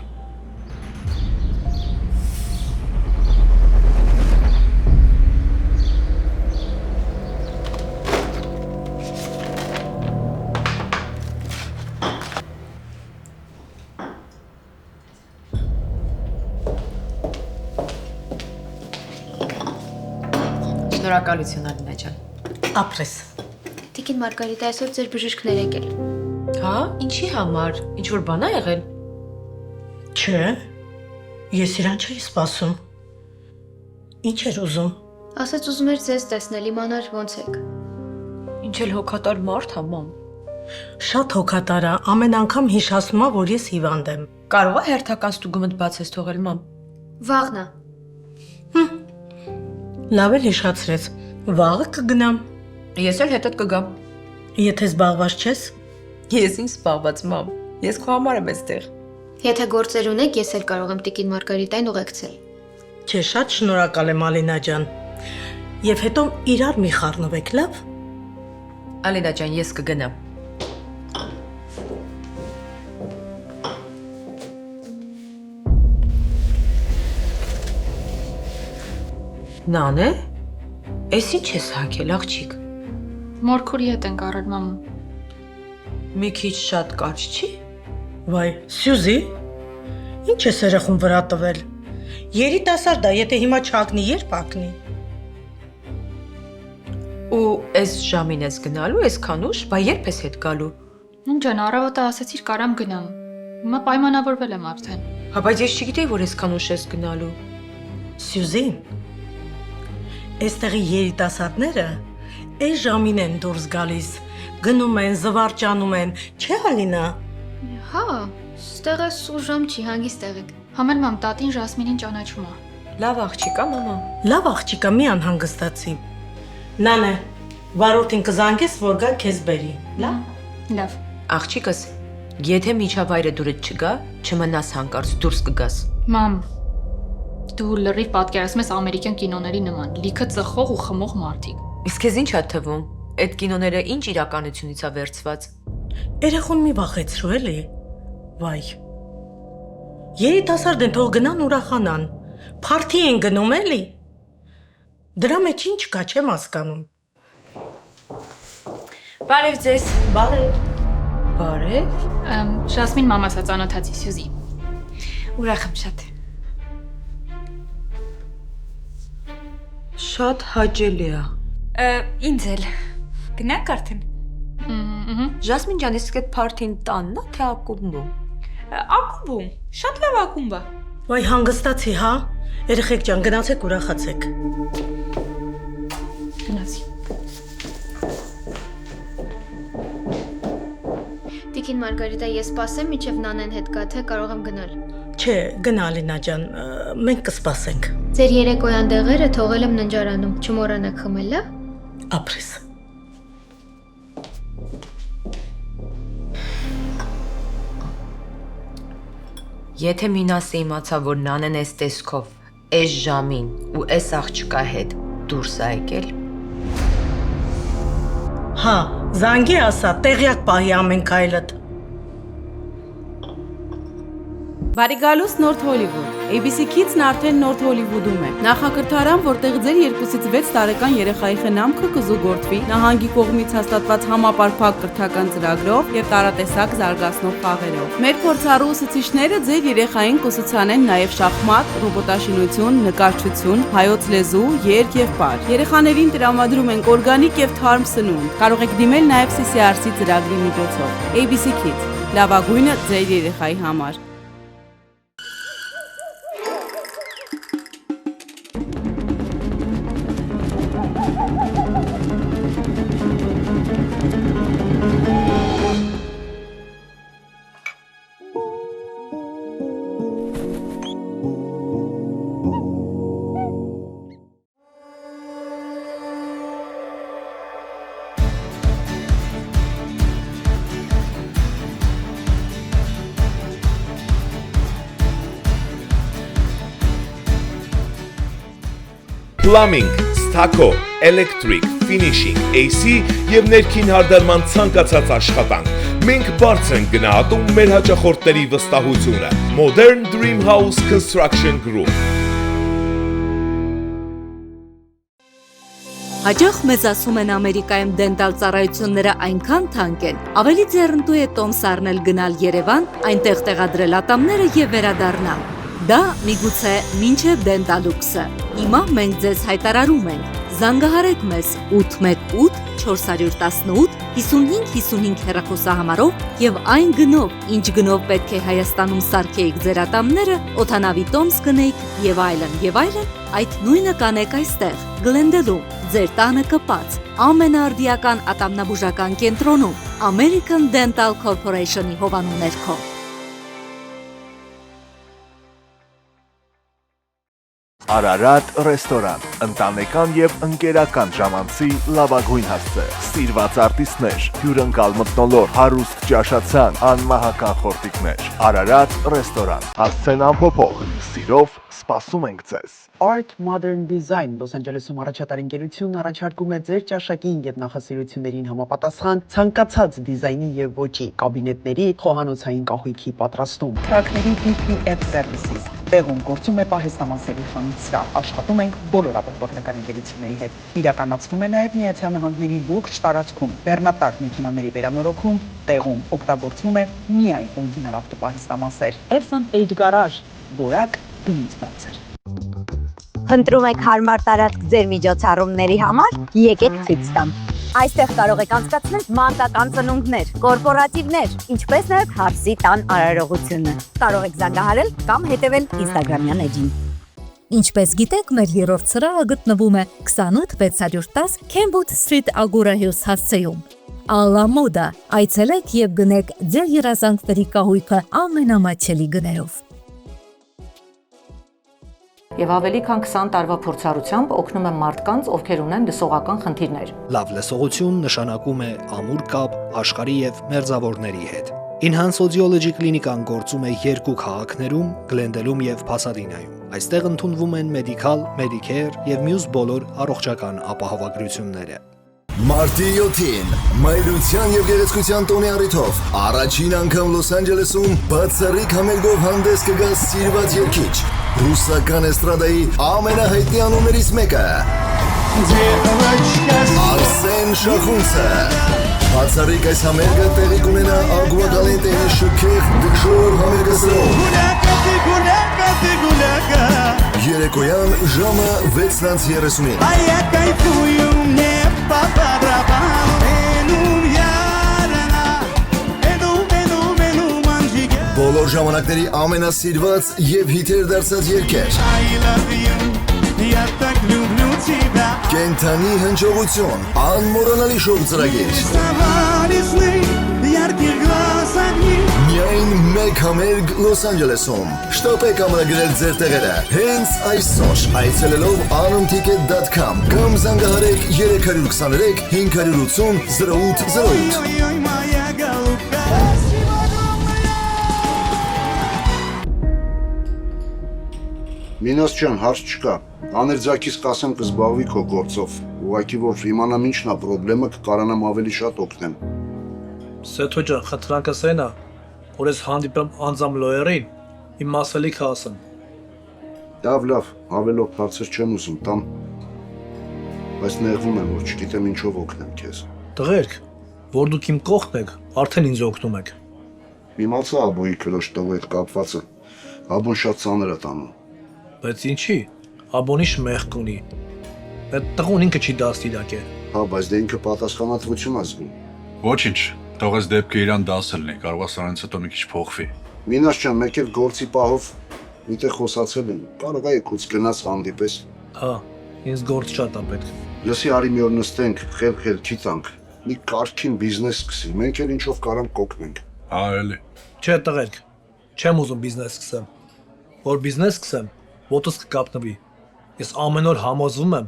Շնորհակալություն Ալինա ջան։ Ապրես։ Տիկին Մարգարիտա, այսօր ձեր բժիշկներ եկել։ Հա, ինչի համար։ Ինչ որ բան ա եղել։ Չէ։ Ես իրան չէի սպասում։ Ինչ էր ուզում։ Ասաց ուզում էր ձեզ տեսնել, իմանար ոնց եք։ Ինչ էլ հոգատար մարդ ա, մամ։ Շատ հոգատար ա, ամեն անգամ հիշացնում ա, որ ես հիվանդ եմ։ Կարող է հերթական ստուգումդ բացես թողել, մամ։ Վաղն է։ Լավ էլ հիշացրեց։ Վաղը կգնամ։ Ես էլ հետդ կգամ։ Եթե զբաղված չես։ Ես ինչ զբաղված, մամ։ Ես քո համար եմ այստեղ։ Եթե գործեր ունեք, ես էլ կարող եմ տիկին Մարգարիտային ուղեկցել։ Չէ, շատ շնորհակալ եմ Ալինա ջան։ Եվ հետո իրար մի խառնվեք, լավ։ Ալինա ջան, ես կգնամ։ Նանե, ես ինչ ես հակել, աղջիկ։ Մորքուրի հետ ենք առել, մամա։ Մի քիչ շատ կարճ չի։ Վայ, Սյուզի, ինչ ես երեխուն վրա տվել։ Երիտասարդ է, եթե հիմա չհագնի, երբ հագնի։ Ու այս ժամին ես գնալու, այսքան ուշ, բա երբ ես հետ գալու։ Ջան, առավոտը ասացիր կարամ գնամ։ Հիմա պայմանավորվել եմ արդեն։ Հա, բայց ես չգիտեի, որ այսքան ուշ ես գնալու։ Սյուզի, այստեղի երիտասարդները այս ժամին են դուրս գալիս, գնում են, զվարճանում են, չէ՞ Ալինա։ Հա, ստեղը սուր ժամ չի, հանգիստ եղեք։ Համել մամ, տատին Ժասմինին ճանաչում է։ Լավ աղջիկա, մամա։ Լավ աղջիկա, մի անհանգստացի։ Նանե, վարորդին կզանգես, որ գա քեզ բերի։ Լավ։ Լավ։ Աղջիկս, եթե միջավայրը դուրս չգա, չմնաս հանկարծ, դուրս կգաս։ Մամ, դու լրիվ պատկերացնում ես ամերիկյան կինոների նման, լիքը ծխող ու խմող մարդիկ։ Իսկ քեզ ինչ է թվում։ Այդ կինոները ինչ իրականությունից է վերցված։ Երեխուն մի վախեցրու էլի։ Վայ։ Երիտասարդ են, թող գնան ուրախանան։ Փարթի են գնում էլի։ Դրա մեջ ինչ կա, չեմ հասկանում։ Բարև ձեզ։ Բարև։ Ժասմին մամասա ծանոթացի Սյուզի։ Ուրախ եմ շատ։ Շատ հաճելի է։ Ինձ էլ։ Գնանք արդեն։ Ժասմին ջան, իսկ այդ փարթին տանն է թե ակումբում։ Ակումբում։ Շատ լավ ակումբ է։ Վայ հանգստացի, հա։ Երեխեք ջան, գնացեք ուրախացեք։ Գնացի։ Տիկին Մարգարիտա, ես սպասեմ, մինչև Նանեն հետ գա, թե կարող եմ գնալ։ Չէ, գնա Ալինա ջան, մենք կսպասենք։ Ձեր երեկոյան դեղերը թողել եմ ննջարանում, չմոռանաք խմել, հա։ Ապրես։ Եթե Մինասը իմացա, որ Նանեն էս տեսքով, էս ժամին ու էս աղջկա հետ դուրս է եկել։ Հա, զանգի ասա, տեղյակ պահի ամեն քայլդ։ Բարի գալուս Նորթ Հոլիվուդ։ ABC Kids-ն արդեն Նորթ Հոլիվուդում է։ Նախակրթարան, որտեղ ձեր 2-ից 6 տարեկան երեխայի խնամքը կզուգորդվի նահանգի կողմից հաստատված համապարփակ կրթական ծրագրով եւ տարատեսակ զարգացնող խաղերով։ Մեր փորձառու ուսուցիչները ձեր երեխային կուսուցանեն նաեւ շախմատ, ռոբոտաշինություն, նկարչություն, հայոց լեզու, երգ եւ պար։ Երեխաներին տրամադրում ենք օրգանիկ եւ թարմ սնունդ։ Կարող եք դիմել նաեւ CCRC ծրագրի միջոցով։ ABC Kids, լավագույնը ձեր երեխայի համար։ Plumbing, Stucco, Electric, Finishing, AC եւ ներքին հարդարման ցանկացած աշխատանք։ Մենք բարձր ենք գնահատում մեր հաճախորդների վստահությունը։ Modern Dream House Construction Group։ Հաճախ մեզ ասում են Ամերիկայում դենտալ ծառայությունները այնքան թանկ են, ավելի ձեռնտու է տոմս առնել գնալ Երևան, այնտեղ տեղադրել ատամները եւ վերադառնալ։ Դա միգուցե մինչև դենտալուքսը։ Հիմա մենք ձեզ հայտարարում ենք, զանգահարեք մեզ 818 418 5555 հեռախոսահամարով եւ այն գնով, ինչ գնով պետք է Հայաստանում սարքեիք ձեր ատամները, օդանավի տոմս գնեիք եւ այլն, այդ նույնը կանեք այստեղ, Գլենդելում, ձեր տանը կպած, ամենաարդիական ատամնաբուժական կենտրոնում, American Dental Corporation-ի հովանու ներքո։ Արարատ ռեստորան, ընտանեկան եւ ընկերական ժամանցի լավագույն հասցե, սիրված արտիստներ, հյուրընկալ մթնոլորտ, հարուստ ճաշացան, անմահական խորտիկներ։ Արարատ ռեստորան, հասցեն ամփոփող, սիրով սպասում ենք ձեզ։ Art Modern Design Los Angeles-ում առաջատար ընկերությունն առաջարկում է ձեր ճաշակին եւ նախասիրություններին համապատասխան ցանկացած դիզայնի եւ ոճի կաբինետների, խոհանոցային կահույքի պատրաստում։ Թրակների DPF Services տեղում գործում է պահեստամասերի խանութ, աշխատում ենք բոլոր ապօրինական ընկերությունների հետ։ Իրականացվում է նաեւ Միացյալ Նահանգների ողջ տարածքում բեռնատար մեքենաների վերանորոգում, տեղում օգտագործվում է միայն օրիգինալ ավտոպահեստամասեր։ F&H Garage, որակ դիմից բացեր։ Խնդրում եք հարմար տարածք ձեր միջոցառումների համար, եկեք ցույց տամ։ Այստեղ կարող եք անցկացնել մանկական ծնունդներ, կորպորատիվներ, ինչպես նաև հարսի տան արարողությունը։ Կարող եք զանգահարել կամ հետևել Instagram-յան էջին։ Ինչպես գիտեք, մեր երրորդ սրահը գտնվում է 28610 Kenwood Street Agora Hills հասցեում։ Alla Moda, այցելեք եւ գնեք ձեր երազանքների կահույքը ամենամատչելի գներով։ Եվ ավելի քան 20 տարվա փորձառությամբ օգնում եմ մարդկանց, ովքեր ունեն լսողական խնդիրներ։ Լավ լսողություն նշանակում է ամուր կապ աշխարհի եւ մերձավորների հետ։ Enhance Audiology կլինիկան գործում է 2 քաղաքներում՝ Գլենդելում եւ Փասադինայում։ Այստեղ ընդունվում են մեդիկալ, մեդիկեյր եւ մյուս բոլոր առողջական ապահովագրությունները։ Մարտի 7-ին մայրության եւ գեղեցկության տոնի առիթով առաջին անգամ Լոս Անջելեսում բացառիկ համերգով հանդես կգա սիրված երգիչ, ռուսական էստրադայի ամենահայտնի անուններից մեկը Արսեն Շախունցը։ Բացառիկ այս համերգը տեղի կունենա Agua Caliente-ի շքեղ դժոր համերգասրով։ Երեկոյան ժամը 6:30։ Բոլոր ժամանակների ամենասիրված եւ հիթեր դարձած երգեր։ Կենթանի հնչողություն, անմոռանալի շոու ծրագիր։ Միայն մեկ համերգ Լոս Անջելեսում։ Շտապեք ամրագրել ձեր տեղերը հենց այսօր այցելելով anumticket.com կամ զանգահարեք 323 580 0808։ Մինոս ջան, հարց չկա։ Աներձակից կասեմ կզբաղվի քո գործով։ Ուղղակի որ իմանամ ինչն է խնդրեմը, կկարանամ ավելի շատ օգնեմ։ Սեթո ջան, խնդրանքս այն է, որ ես հանդիպեմ անձամ լոյերին, իմ մասելիքը ասեմ։ Լավ, հավելող հարցեր չեմ ուզում տամ, բայց նեղվում եմ, որ չգիտեմ ինչով օգնեմ քեզ։ Տղերք, որ դուք իմ կողքն եք, արդեն ինձ օգնում եք։ Իմացա աբոյի քրոջ տղու հետ կապվածը, աբոն շատ ծանր է տանում։ Բայց ինչի, աբոնի շմեղք ունի, այդ տղուն ինքը չի դաստիարակել։ Հա, բայց դե ինքը պատասխանատվություն է զգում։ Ոչինչ, թողես դեպքը իրան դասել լինի, կարող է սրանից հետո մի քիչ փոխվի։ Մինաս ջան, մեկ էլ գործի պահով միտեղ խոսացել են, կարող է եկուց գնաց հանդիպես։ Հա, ինձ գործ շատ է պետք։ Լսի արի մի օր նստենք, խելքի տանք, մի կարգին բիզնես սկսի, մենք էլ ինչով կարամ կօգնենք։ Հա, էլի։ Չէ, տղերք, չեմ ուզում բիզնես սկսեմ։ Որ բիզնես սկսեմ, ոտս կկապնվի։ Ես ամեն օր համոզվում եմ,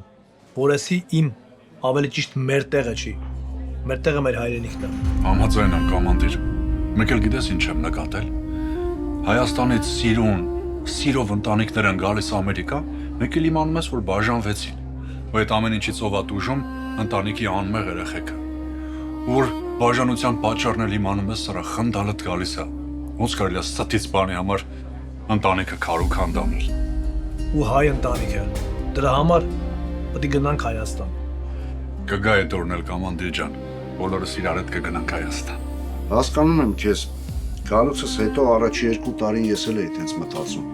որ էսի իմ, ավելի ճիշտ մեր տեղը չի։ Մեր տեղը մեր հայրենիքն է։ Համաձայն եմ, կոմանդիր։ Մեկ էլ գիտես ինչ եմ նկատել։ Հայաստանից սիրով ընտանիքներ են գալիս Ամերիկա, մեկ էլ իմանում ես, որ բաժանվեցին։ Ու այդ ամեն ինչից ով է տուժում ընտանիքի անմեղ երեխեքը։ Որ բաժանության պատճառն էլ իմանում ես, սրա խնդալդ գալիս է։ Ոնց կարելի է ստից բանի համար ընտանիքը քարուք հանդանել։ Ու հայ ընտանիքը։ Դրա համար պետք է գնանք Հայաստան։ Կգա այդ օրն էլ կոմանդիր ջան, բոլորս իրար հետ կգնանք Հայաստան։ Հասկանում եմ քեզ, գալուցս հետո առաջի 2 տարի ես էլ էի տենց մտածում։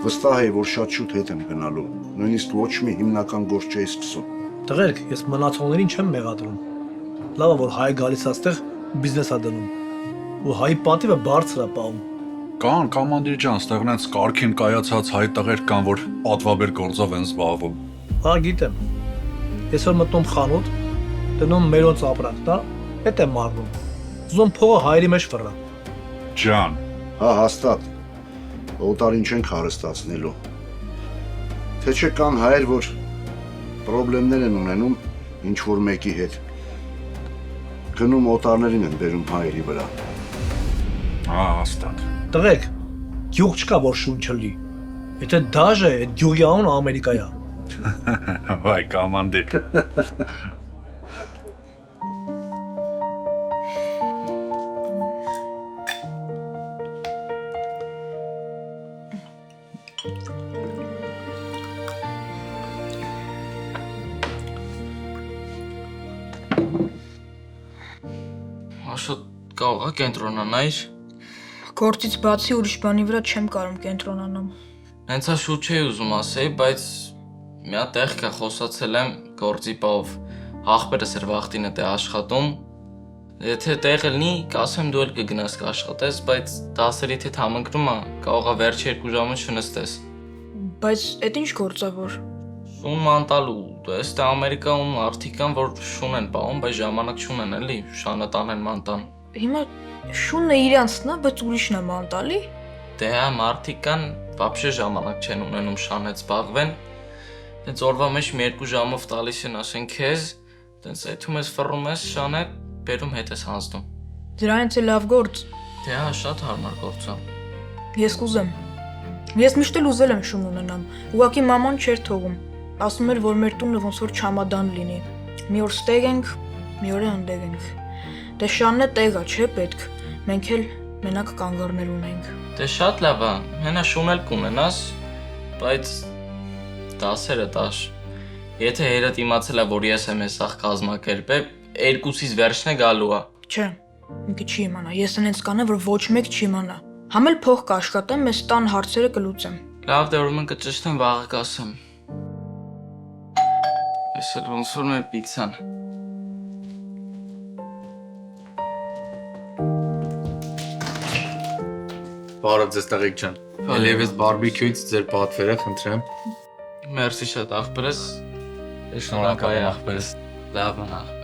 Վստահ էի, որ շատ շուտ հետ եմ գնալու, նույնիսկ ոչ մի հիմնական գործ չէի սկսում։ Տղերք, ես մնացողներին չեմ մեղադրում։ Լավ է, որ հայ գալիս այստեղ բիզնես է դնում։ Ու հայի պատիվը բարձր է պահում։ Կան կոմանդիր ջան, ստեղ նենց կարգին կայացած հայ տղեր կան, որ պատվաբեր գործով են զբաղվում։ Հա, գիտեմ։ Ես որ մտնում խանութ, դնում մերոնց ապրանքն է, հետ եմ մարնում։ Ուզում փողը հայրի մեջ ֆռա։ Ջան։ Հա, հաստատ։ Օտարին չենք հարստացնելու։ Թե չէ կան հայեր, որ պրոբլեմներ են ունենում ինչ որ մեկի հետ։ Գնում օտարներին են բերում հայերի վրա։ Հա, հաստատ։ Տղեկ, գյուղ չկա, որ շուն չլի։ Եթե դաժե, այդ գյուղի անունը Ամերիկա է։ Վայ, կոմանդիր։ Աշոտ կարող է կենտրոնանայր։ Գործից բացի ուրիշ բանի վրա չեմ կարող կենտրոնանամ։ Հենց է շուտ չէի ուզում ասեի, բայց մի հատ տեղ կա խոսացել եմ գործի պահով։ Աղբերս էր վախտին է աշխատում։ Եթե տեղ լինի, կասեմ դու էլ կգնաս կաշխատես, բայց դասերիդ հետ համընկնում է, կարող է վերջ 2 ժամը չնստես։ Բայց այդ ինչ գործ է որ։ Շուն մանտալու, ըստ Ամերիկայում արդիկ կան, որ շուն են պահում, բայց ժամանակ չունեն էլի, շանը տանեն մանտան։ Հիմա շունն է իրանցն է, բայց ուրիշն է մանտալի։ Դե հա մարդիկ կան, вообще ժամանակ չեն ունենում շան հետ զբաղվեն։ Դենց օրվա մեջ մի 2 ժամով տալիս են ասեն քեզ, դենց այդում ես ֆռում ես շանը, բերում հետ ես հանձնում։ Դրանից է լավ գործ։ Դե հա շատ հարմար գործ է։ Ես կուզեմ։ Ես միշտ էլ ուզել եմ շուն ունենամ։ Ուղղակի մաման չէր թողում։ Ասում էր, որ մեր տունը ոնց որ չամադան լինի։ Մի օր ստեգ ենք, մի օր ընդեղ ենք։ Դե շանն է տեղա, չէ՞ պետք։ Մենք էլ մենակ կանգառներ ունենք։ Դե շատ լավ է, հենա շուն էլ կունենաս, բայց դասերը տաշ։ Եթե հերդ իմացել է, որ ես եմ ես աղ կազմակերպե, 2-ից վերջն է գալու է։ Չէ, ինքը չի իմանա։ Ես այնց կանեմ, որ ոչ մեկ չի իմանա։ Համ էլ փող կաշխատեմ, մեզ տան հարցերը կլուծեմ։ Լավ, դե ուրեմն կճշտեմ վաղը կասեմ։ Ես էլ ոնց որ մեր պիցան։ Բարև ձեզ տղեկ ջան։ Ալիևս բարբեկյուից ձեր պատվերը խնդրեմ։ Մերսի շատ աղբերս։ Շնորհակալ եմ աղբերս։ Լավ են աղբերս։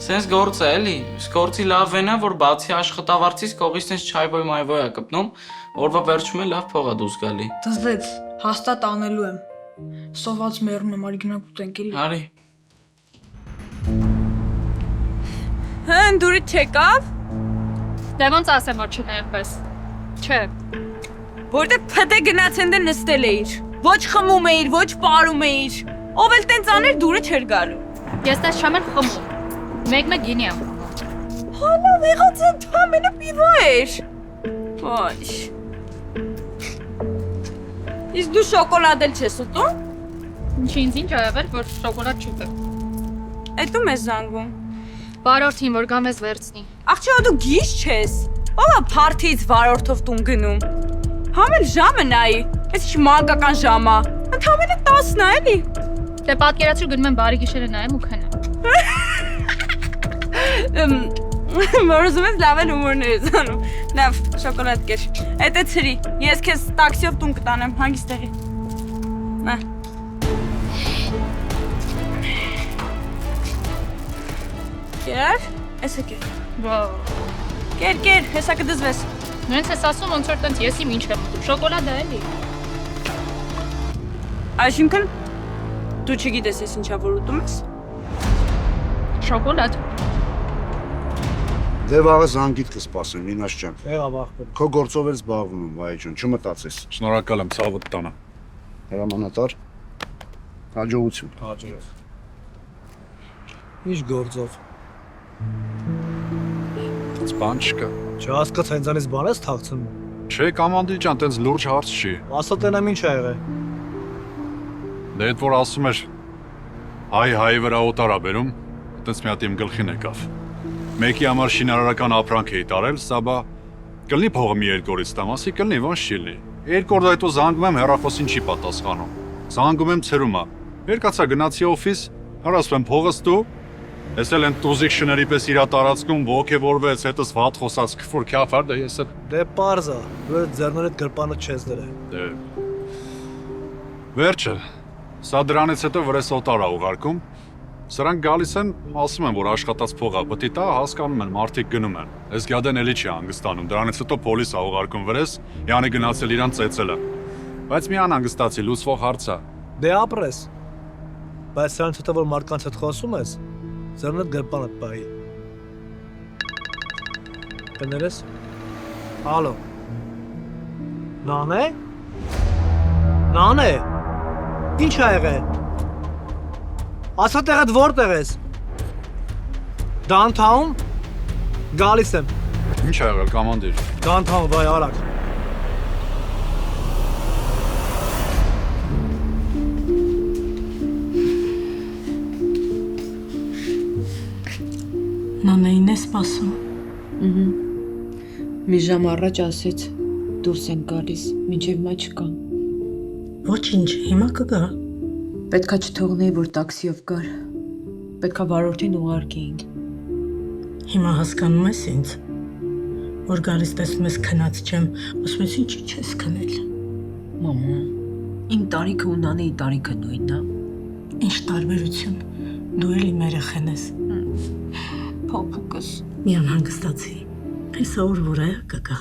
Սենց գործ է էլի, գործի լավ են է, որ բացի աշխատավարձից կողից տենց չայվոյ մայվոյ է կպնում, օրվա վերջում է լավ փող է դուրս գալի։ Դզվեց, հաստատ անելու եմ։ Սոված մեռնում եմ, արի գնանք ուտենք էլի։ Արի։ Հն դուրը չեկավ։ Դե ոնց ասեմ, որ չներվես։ Չէ։ Որտե փդե գնացեն դե նստել էիր։ Ոչ խմում էիր, ոչ պարում էիր։ Ով էլ տենց աներ դուրը չէր գալու։ Ես տես չեմ էլ խմում։ Մեկ գինի եմ։ Հալավ եղած եմ թամենը պիվա էր։ Ոյ։ Իսկ դու շոկոլադ էլ չես ուտում։ Ինձ ինչ աղվել, որ շոկոլադ չուտեմ։ Էդ ում ես զանգում։ Վարորդին, որ գա մեզ վերցնի։ Աղջի դու գիժ չես։ Ո՞վ է փարթից վարորդով տուն գնում։ Համ էլ ժամը նայի։ Այս ինչ մանկական ժամ է։ Ընդամենը 10-ն է էլի։ Դե պատկերացրու գնում եմ բարի գիշերը նայեմ ու քնեմ։ Որ ուզում ես լավ էլ հումորներ ես անում։ Լավ, շոկոլադ կեր։ Էդ է ցրի։ Ես քեզ տաքսիով տուն կտանեմ, հանգիստ տեղի։ Նա։ Կեր, էսա կեր։ Կեր, հեսա կդզվես։ Նույնց ես ասում, ոնց որ տենց ես իմ ինչ եմ ուտում, շոկոլադ է էլի։ Այսինքն, դու չգիտես ես ինչա որ ուտում ես։ Շոկոլադ։ Դե վաղը զանգիդ կսպասեմ, Նինաշ ջան։ Եղավ աղբեր։ Քո գործով էլ զբաղվում եմ, վայ ջան, չմտածես։ Շնորհակալ եմ, ցավդ տանը։ Հրամանատար։ Հաջողություն։ Հաջող։ Ինչ գործով։ Բան չկա։ Չհասկաց հենց բան ես թաքցնում։ Չէ, կամանդի ջան, տենց լուրջ հարց չի։ Ասա տենամ ինչ ա եղել։ Դե այդ որ ասում էր հայ վրա օտար ա բերում, տենց մի հատ իմ գլխին եկավ։ Մեկի համար շինարարական ապրանք էի տարել, սա բա կլինի փողը մի 2 օրից տամասի, կլինի ոնց չի լինի։ 2 օր հետո զանգում եմ, հեռախոսին չի պատասխանում։ Զանգում եմ ցերում ա։ Երկացա գնացի օֆիս, հարասում եմ փողս դու։ Ես էլ են տուզիկ շների պես իրա տարածքում ոգևորվեց, հետս վատ խոսած քֆուր քյաֆար, դե ես էլ Դե պարզա, որ ձեռներդ գրպանը չես դրել։ Դե Վերջը, սա դրանից հետո վրես օտար ա ուղարկում։ Սրանք գալիս են, ասում են, որ աշխատած փող ա պտի տա, հասկանում են, մարդիկ գնում են։ Այս գադեն էլի չի հանգստանում, դրանից հետո պոլիս ա ուղարկում վրես, յանի գնացել իրան ծեծել ա։ Բայց մի անհանգստացի, լուծվող հարց ա։ Դե ապրես։ Բայց սրանից հետո որ մարդկանց հետ խոսում ես, ձեռնդ գրպանը պահի։ Կներես։ Ալո։ Նանե։ Նանե։ Ինչ ա եղել։ Ասա տեղդ որտեղ ես։ Downtown։ Գալիս եմ։ Ինչ ա եղել, կամանդիր։ Downtown, վայ արագ։ Նանային է սպասում։ Մի ժամ առաջ ասեց դուրս են գալիս, մինչև հիմա չկան։ Ոչինչ, հիմա կգա։ Պետքա չթողնեի, որ տաքսիով գար։ Պետքա վարորդին ուղարկեինք։ Հիմա հասկանում ես ինձ, որ գալիս տեսնում ես քնած չեմ, ասում ես ինչի չես քնել։ Մամա, իմ տարիքը ու Նանեի տարիքը նույնն է։ Ինչ տարբերություն, դու էլի մեր երեխան ես։ Փոփուկս։ Մի անհանգստացի, հեսա օր որ է կգա։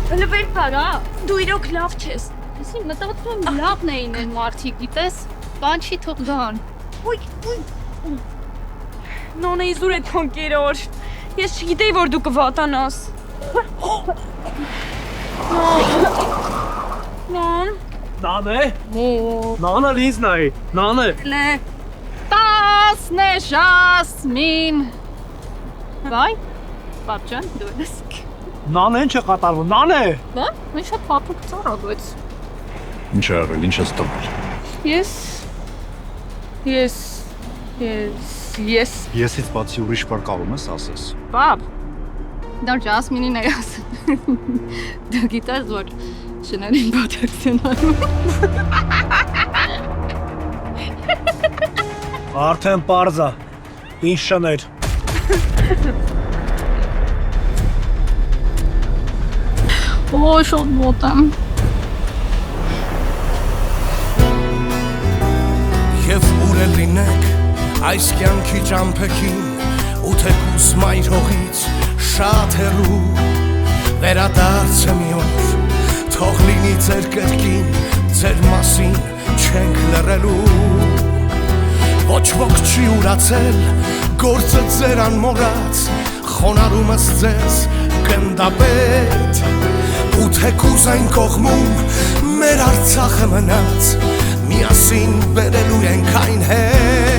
Հլվեր կարա։ Դու իրոք լավ չես։ Ես մտածում եմ լավն էին են մարդիկ, գիտես, բան չի թող գան։ Ոյ։ Նոնեի զուր է թոն կերոր։ Ես չգիտեի, որ դու կվատանաս։ Նոն։ Նանե։ Նանա լինձ նայի, նանե։ Լե։ Տասնե Ժասմին։ Վայ, բաբջան, դու ես։ Նանը ինչ է կատարվում, նանը։ Դա մի շատ փափուկ ծառայեց։ Ինչ է եղել, ինչ ես տվել։ Եսից բացի ուրիշ բառ կարող ես ասես։ Պապ, դա Ջասմինին է ասել։ Դու գիտես, որ շներին բաթակցիոնալու։ Արդեն պարզա, ինչ շներ։ Օ, շատ մոտ եմ։ Եվ ուր է լինեք այս կյանքի ճամփեքին ու թեկուզ մայրողից շատ հեռու վերադարձ է մի օր թող լինի ձեր կրկին ձեր մասին չենք լռելու ոչ ոք չի ուրացել գործը ձեր անմոռաց խոնարհումս ձեզ գնդապետ ու թեկուզ այն կողմում մեր Արցախը մնաց միասին բերելու ենք այն հետ